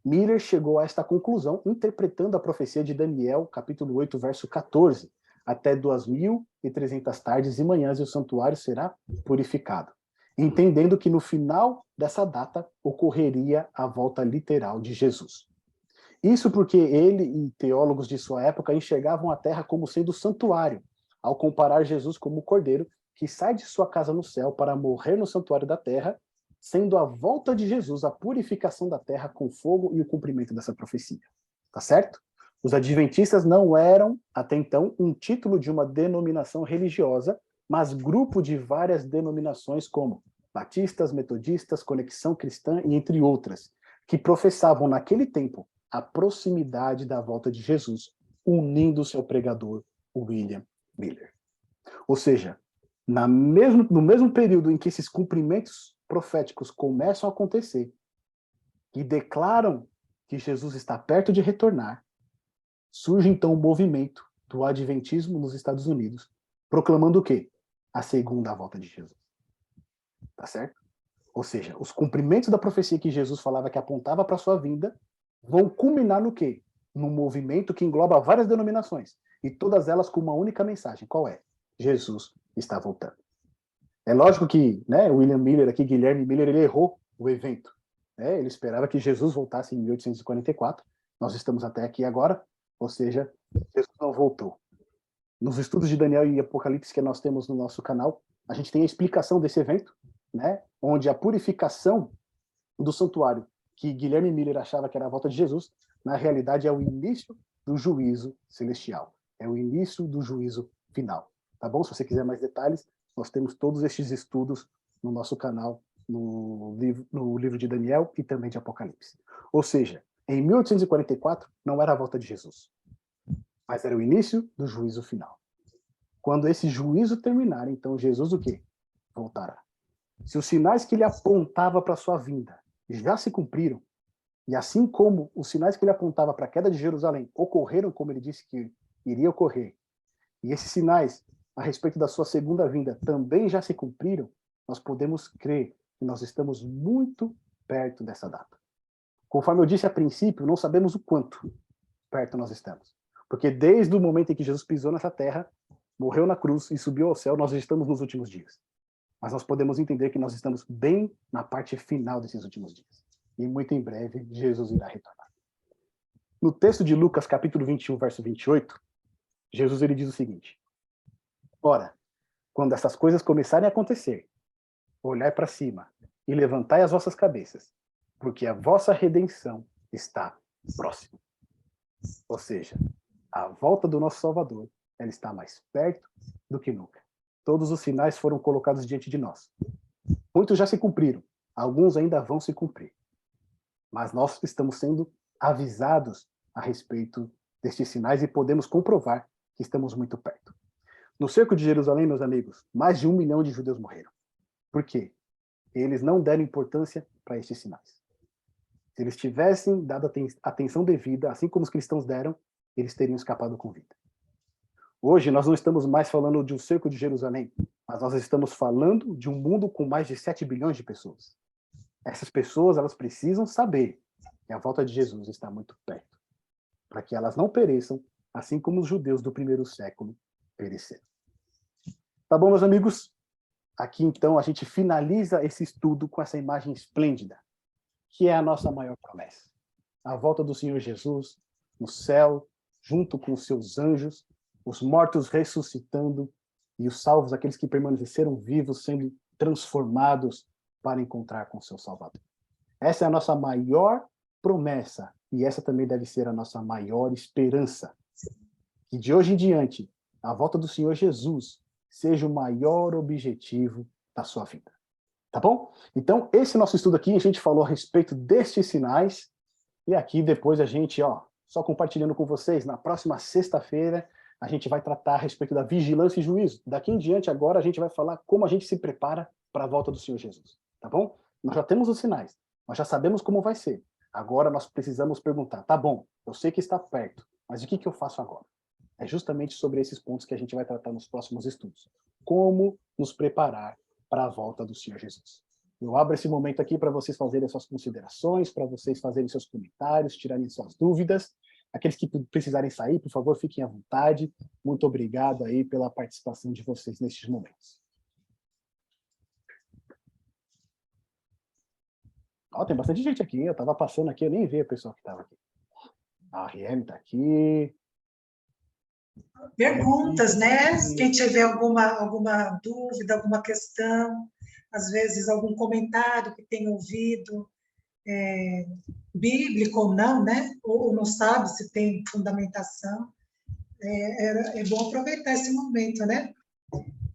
Miller chegou a esta conclusão interpretando a profecia de Daniel, capítulo 8, verso 14, até 2.300 tardes e manhãs, e o santuário será purificado. Entendendo que no final dessa data ocorreria a volta literal de Jesus. Isso porque ele e teólogos de sua época enxergavam a terra como sendo santuário, ao comparar Jesus como o cordeiro que sai de sua casa no céu para morrer no santuário da terra, sendo a volta de Jesus a purificação da terra com fogo e o cumprimento dessa profecia. Tá certo? Os adventistas não eram, até então, um título de uma denominação religiosa, mas grupo de várias denominações como batistas, metodistas, Conexão Cristã e entre outras, que professavam naquele tempo a proximidade da volta de Jesus, unindo-se ao pregador William Miller. Ou seja, no mesmo período em que esses cumprimentos proféticos começam a acontecer, e declaram que Jesus está perto de retornar, surge então o movimento do adventismo nos Estados Unidos, proclamando o quê? A segunda volta de Jesus. Tá certo? Ou seja, os cumprimentos da profecia que Jesus falava que apontava para a sua vinda vão culminar no quê? Num movimento que engloba várias denominações, e todas elas com uma única mensagem. Qual é? Jesus está voltando. É lógico que, né, William Miller aqui, Guilherme Miller, ele errou o evento. Ele esperava que Jesus voltasse em 1844. Nós estamos até aqui agora, ou seja, Jesus não voltou. Nos estudos de Daniel e Apocalipse que nós temos no nosso canal, a gente tem a explicação desse evento, né, onde a purificação do santuário, que Guilherme Miller achava que era a volta de Jesus, na realidade é o início do juízo celestial. É o início do juízo final. Tá bom? Se você quiser mais detalhes, nós temos todos estes estudos no nosso canal, no livro de Daniel e também de Apocalipse. Ou seja, em 1844 não era a volta de Jesus, mas era o início do juízo final. Quando esse juízo terminar, então Jesus o quê? Voltará. Se os sinais que ele apontava para a sua vinda já se cumpriram, e assim como os sinais que ele apontava para a queda de Jerusalém ocorreram como ele disse que iria ocorrer, e esses sinais a respeito da sua segunda vinda também já se cumpriram, nós podemos crer que nós estamos muito perto dessa data. Conforme eu disse a princípio, não sabemos o quanto perto nós estamos. Porque desde o momento em que Jesus pisou nessa terra, morreu na cruz e subiu ao céu, nós estamos nos últimos dias. Mas nós podemos entender que nós estamos bem na parte final desses últimos dias. E muito em breve, Jesus irá retornar. No texto de Lucas, capítulo 21, verso 28, Jesus ele diz o seguinte: ora, quando essas coisas começarem a acontecer, olhai para cima e levantai as vossas cabeças, porque a vossa redenção está próxima. Ou seja, a volta do nosso Salvador, ela está mais perto do que nunca. Todos os sinais foram colocados diante de nós. Muitos já se cumpriram, alguns ainda vão se cumprir. Mas nós estamos sendo avisados a respeito destes sinais e podemos comprovar que estamos muito perto. No cerco de Jerusalém, meus amigos, mais de 1 milhão de judeus morreram. Por quê? Eles não deram importância para estes sinais. Se eles tivessem dado atenção devida, assim como os cristãos deram, eles teriam escapado com vida. Hoje, nós não estamos mais falando de um cerco de Jerusalém, mas nós estamos falando de um mundo com mais de 7 bilhões de pessoas. Essas pessoas, elas precisam saber que a volta de Jesus está muito perto, para que elas não pereçam, assim como os judeus do primeiro século pereceram. Tá bom, meus amigos? Aqui, então, a gente finaliza esse estudo com essa imagem esplêndida, que é a nossa maior promessa. A volta do Senhor Jesus no céu, junto com os seus anjos, os mortos ressuscitando e os salvos, aqueles que permaneceram vivos, sendo transformados para encontrar com o seu Salvador. Essa é a nossa maior promessa e essa também deve ser a nossa maior esperança. Que de hoje em diante, a volta do Senhor Jesus seja o maior objetivo da sua vida. Tá bom? Então, esse nosso estudo aqui, a gente falou a respeito destes sinais e aqui depois a gente, só compartilhando com vocês, na próxima sexta-feira, a gente vai tratar a respeito da vigilância e juízo. Daqui em diante, agora, a gente vai falar como a gente se prepara para a volta do Senhor Jesus. Tá bom? Nós já temos os sinais, nós já sabemos como vai ser. Agora nós precisamos perguntar, tá bom, eu sei que está perto, mas o que eu faço agora? É justamente sobre esses pontos que a gente vai tratar nos próximos estudos. Como nos preparar para a volta do Senhor Jesus. Eu abro esse momento aqui para vocês fazerem suas considerações, para vocês fazerem seus comentários, tirarem suas dúvidas, Aqueles que precisarem sair, por favor, fiquem à vontade. Muito obrigado aí pela participação de vocês nestes momentos. Ó, tem bastante gente aqui, eu estava passando aqui, eu nem vi a pessoa que estava aqui. A Riene está aqui. Perguntas, né? Quem tiver alguma dúvida, alguma questão, às vezes algum comentário que tenha ouvido, bíblico ou não, né? Ou não sabe se tem fundamentação. É bom aproveitar esse momento, né?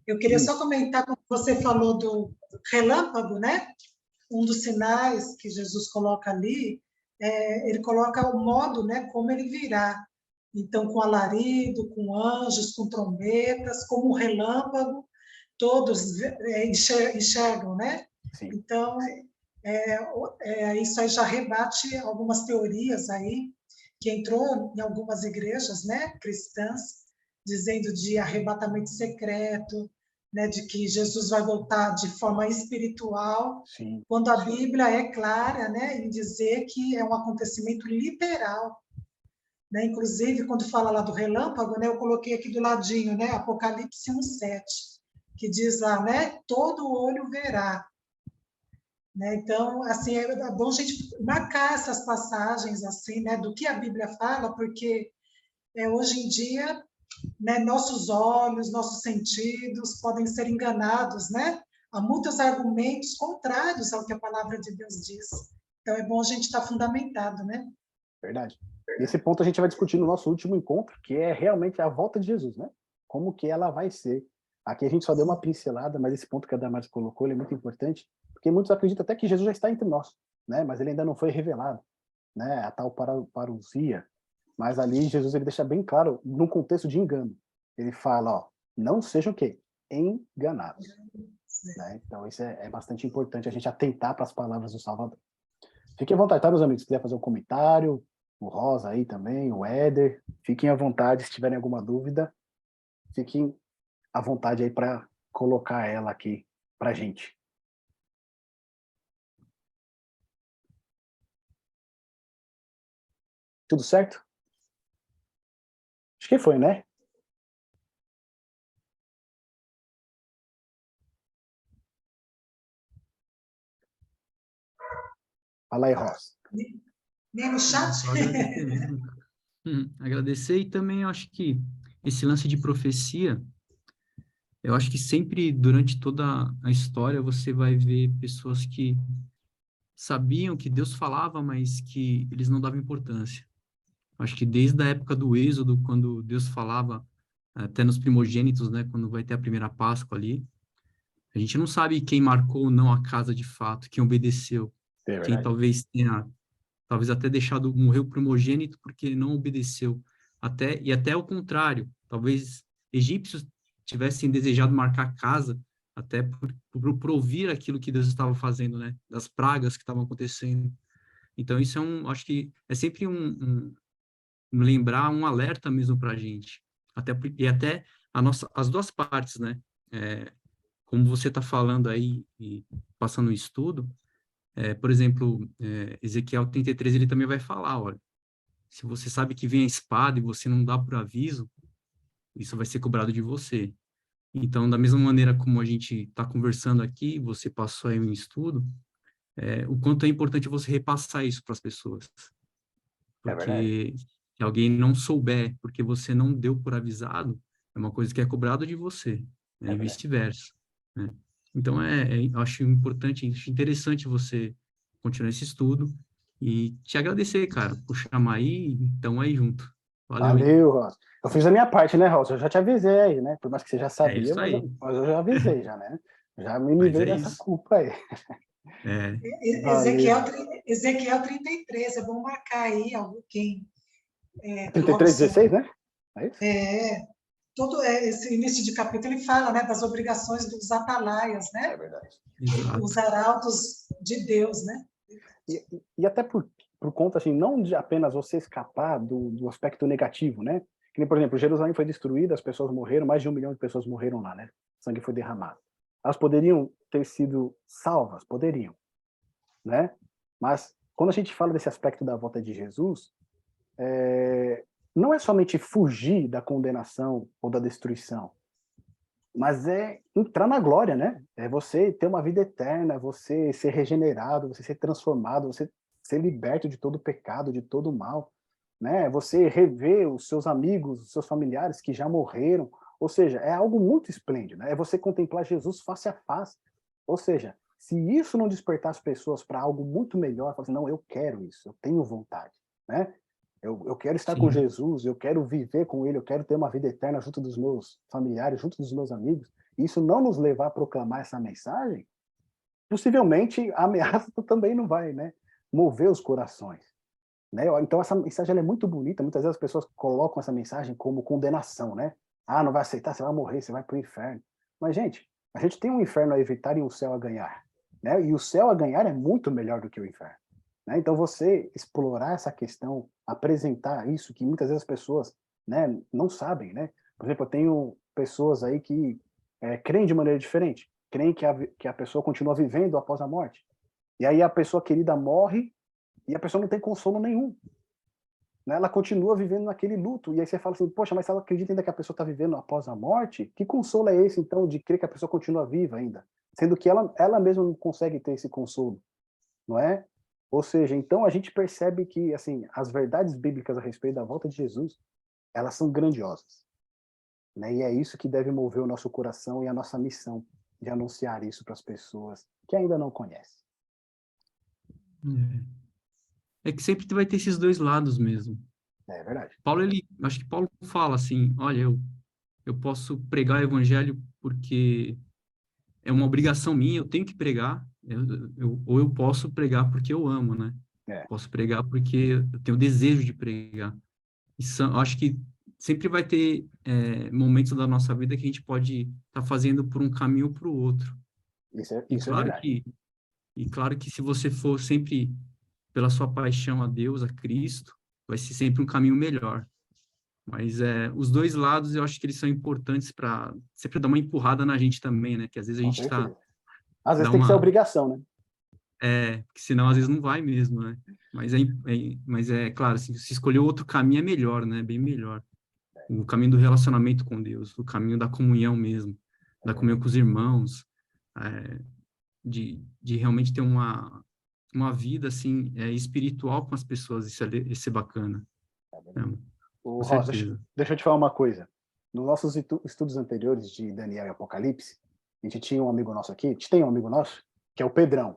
Eu queria só comentar, como você falou do relâmpago, né? Um dos sinais que Jesus coloca ali, ele coloca o modo, né? Como ele virá. Então, com alarido, com anjos, com trombetas, como um relâmpago, todos enxergam, né? Sim. Então, isso aí já rebate algumas teorias aí, que entrou em algumas igrejas, né, cristãs, dizendo de arrebatamento secreto, né, de que Jesus vai voltar de forma espiritual, Sim. quando a Bíblia é clara, né, em dizer que é um acontecimento literal. Né? Inclusive, quando fala lá do relâmpago, né, eu coloquei aqui do ladinho, né, Apocalipse 1:7, que diz lá, né, todo olho verá. Né? Então, assim, é bom a gente marcar essas passagens, assim, né, do que a Bíblia fala, porque hoje em dia, né, nossos olhos, nossos sentidos podem ser enganados, né? Há muitos argumentos contrários ao que a palavra de Deus diz. Então, é bom a gente estar fundamentado, né? Verdade. E esse ponto a gente vai discutir no nosso último encontro, que é realmente a volta de Jesus, né? Como que ela vai ser. Aqui a gente só deu uma pincelada, mas esse ponto que a Damares colocou, ele é muito importante, porque muitos acreditam até que Jesus já está entre nós, né? Mas ele ainda não foi revelado, né? A tal parousia. Mas ali Jesus ele deixa bem claro, no contexto de engano. Ele fala, ó, não sejam o quê? Enganados. Né? Então isso é bastante importante a gente atentar para as palavras do Salvador. Fiquem à vontade, tá, meus amigos? Se quiser fazer um comentário, o Rosa aí também, o Éder, fiquem à vontade. Se tiverem alguma dúvida, fiquem à vontade aí para colocar ela aqui para a gente. Tudo certo? Acho que foi, né? Fala aí, Rosa. Nem no chat? Só agradecer mesmo. Agradecer, e também eu acho que esse lance de profecia, eu acho que sempre, durante toda a história, você vai ver pessoas que sabiam que Deus falava, mas que eles não davam importância. Acho que desde a época do Êxodo, quando Deus falava, até nos primogênitos, né, quando vai ter a primeira Páscoa ali, a gente não sabe quem marcou ou não a casa de fato, quem obedeceu, quem talvez tenha, talvez até deixado morrer o primogênito porque não obedeceu. Até o contrário, talvez egípcios tivessem desejado marcar a casa até por ouvir aquilo que Deus estava fazendo, né, das pragas que estavam acontecendo. Então isso acho que é sempre lembrar, um alerta mesmo para a gente, até as duas partes, né? Como você está falando aí e passando o estudo, por exemplo, Ezequiel 33, ele também vai falar, olha, se você sabe que vem a espada e você não dá por aviso, isso vai ser cobrado de você. Então, da mesma maneira como a gente está conversando aqui, você passou aí um estudo, o quanto é importante você repassar isso para as pessoas. Porque se alguém não souber, porque você não deu por avisado, é uma coisa que é cobrado de você, né? E vice-versa, né? Então, eu acho importante, acho interessante você continuar esse estudo e te agradecer, cara, por chamar aí, então aí junto. Valeu, Rosa. Eu fiz a minha parte, né, Rosa? Eu já te avisei aí, né? Por mais que você já sabia, isso aí. mas eu já avisei, já, né? Já me livrei dessa culpa aí. Ezequiel 33, é bom marcar aí quem... 33:16, né? É isso? Todo esse início de capítulo ele fala, né, das obrigações dos atalaias, né? É verdade. Exato. Os arautos de Deus, né? E até por conta, assim, não de apenas você escapar do aspecto negativo, né? Que nem, por exemplo, Jerusalém foi destruída, as pessoas morreram, mais de 1 milhão de pessoas morreram lá, né? Sangue foi derramado. Elas poderiam ter sido salvas? Poderiam, né? Mas quando a gente fala desse aspecto da volta de Jesus, não é somente fugir da condenação ou da destruição, mas é entrar na glória, né? É você ter uma vida eterna, você ser regenerado, você ser transformado, você ser liberto de todo pecado, de todo mal, né? Você rever os seus amigos, os seus familiares que já morreram, ou seja, é algo muito esplêndido, né? É você contemplar Jesus face a face. Ou seja, se isso não despertar as pessoas para algo muito melhor, falar assim, não, eu quero isso, eu tenho vontade, né? Eu quero estar com Sim. Jesus, eu quero viver com Ele, eu quero ter uma vida eterna junto dos meus familiares, junto dos meus amigos. E isso não nos levar a proclamar essa mensagem, possivelmente a ameaça também não vai, né, mover os corações, né? Então essa mensagem ela é muito bonita, muitas vezes as pessoas colocam essa mensagem como condenação, né? Ah, não vai aceitar, você vai morrer, você vai para o inferno. Mas, gente, a gente tem um inferno a evitar e um céu a ganhar, né? E o céu a ganhar é muito melhor do que o inferno, né? Então você explorar essa questão, apresentar isso que muitas vezes as pessoas, né, não sabem, né? Por exemplo, eu tenho pessoas aí que creem de maneira diferente, creem que a pessoa continua vivendo após a morte. E aí a pessoa querida morre e a pessoa não tem consolo nenhum, né? Ela continua vivendo naquele luto. E aí você fala assim, poxa, mas se ela acredita ainda que a pessoa está vivendo após a morte, que consolo é esse, então, de crer que a pessoa continua viva ainda? Sendo que ela mesma não consegue ter esse consolo, não é? Ou seja, então a gente percebe que, assim, as verdades bíblicas a respeito da volta de Jesus, elas são grandiosas, né? E é isso que deve mover o nosso coração e a nossa missão de anunciar isso para as pessoas que ainda não conhecem. É que sempre vai ter esses dois lados mesmo. É verdade. Acho que Paulo fala assim, olha, eu posso pregar o evangelho porque é uma obrigação minha, eu tenho que pregar, ou eu posso pregar porque eu amo, né? É, Posso pregar porque eu tenho desejo de pregar. Acho que sempre vai ter momentos da nossa vida que a gente pode estar fazendo por um caminho ou para o outro. E isso é claro verdade. que, e claro que se você for sempre pela sua paixão a Deus, a Cristo, vai ser sempre um caminho melhor. Mas os dois lados eu acho que eles são importantes para sempre dar uma empurrada na gente também, né? Que às vezes a Com gente certeza. Às vezes dá tem que ser uma, obrigação, né? que senão às vezes não vai mesmo, né? Mas claro, assim, se escolher outro caminho é melhor, né? Bem melhor. O caminho do relacionamento com Deus, o caminho da comunhão mesmo, da comunhão com os irmãos, é, de realmente ter uma vida assim espiritual com as pessoas, isso é bacana, né? O Com Ross, certeza. deixa eu te falar uma coisa. Nos nossos estudos anteriores de Daniel e Apocalipse, a gente tinha um amigo nosso aqui, a gente tem um amigo nosso, que é o Pedrão.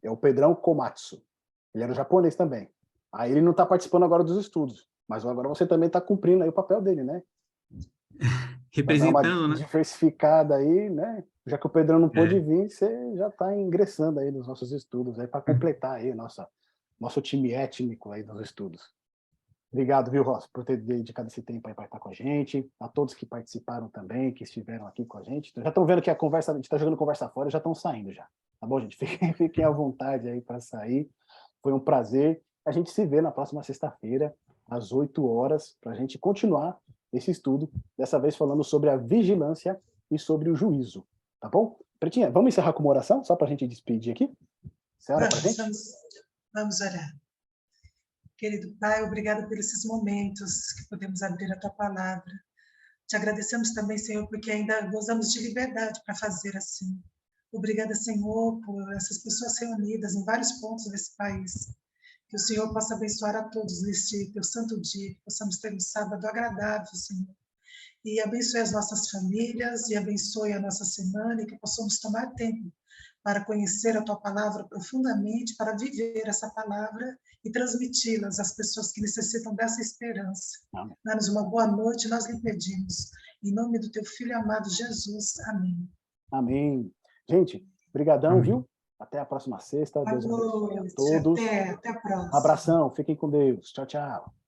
É o Pedrão Komatsu. Ele era japonês também. Aí ele não está participando agora dos estudos, mas agora você também está cumprindo aí o papel dele, né? Para dar uma Representando, né? diversificada aí, né? Já que o Pedrão não pôde É. vir, você já está ingressando aí nos nossos estudos aí para completar aí nosso time étnico aí dos estudos. Obrigado, viu, Ross, por ter dedicado esse tempo aí para estar com a gente, a todos que participaram também, que estiveram aqui com a gente. Já estão vendo que a gente está jogando conversa fora, já estão saindo já. Tá bom, gente? Fiquem à vontade aí para sair. Foi um prazer. A gente se vê na próxima sexta-feira, às 8 horas, para a gente continuar esse estudo, dessa vez falando sobre a vigilância e sobre o juízo. Tá bom? Pretinha, vamos encerrar com uma oração, só para a gente despedir aqui? Você ora para a gente? Vamos orar. Querido Pai, obrigado por esses momentos que podemos abrir a Tua Palavra. Te agradecemos também, Senhor, porque ainda gozamos de liberdade para fazer assim. Obrigada, Senhor, por essas pessoas reunidas em vários pontos desse país. Que o Senhor possa abençoar a todos neste Teu santo dia, que possamos ter um sábado agradável, Senhor. E abençoe as nossas famílias, e abençoe a nossa semana, e que possamos tomar tempo para conhecer a Tua Palavra profundamente, para viver essa palavra e transmiti-las às pessoas que necessitam dessa esperança. Dá-nos uma boa noite, nós lhe pedimos. Em nome do Teu Filho amado Jesus. Amém. Amém. Gente, brigadão, viu? Até a próxima sexta. Deus abençoe a todos. Até a próxima. Abração, fiquem com Deus. Tchau, tchau.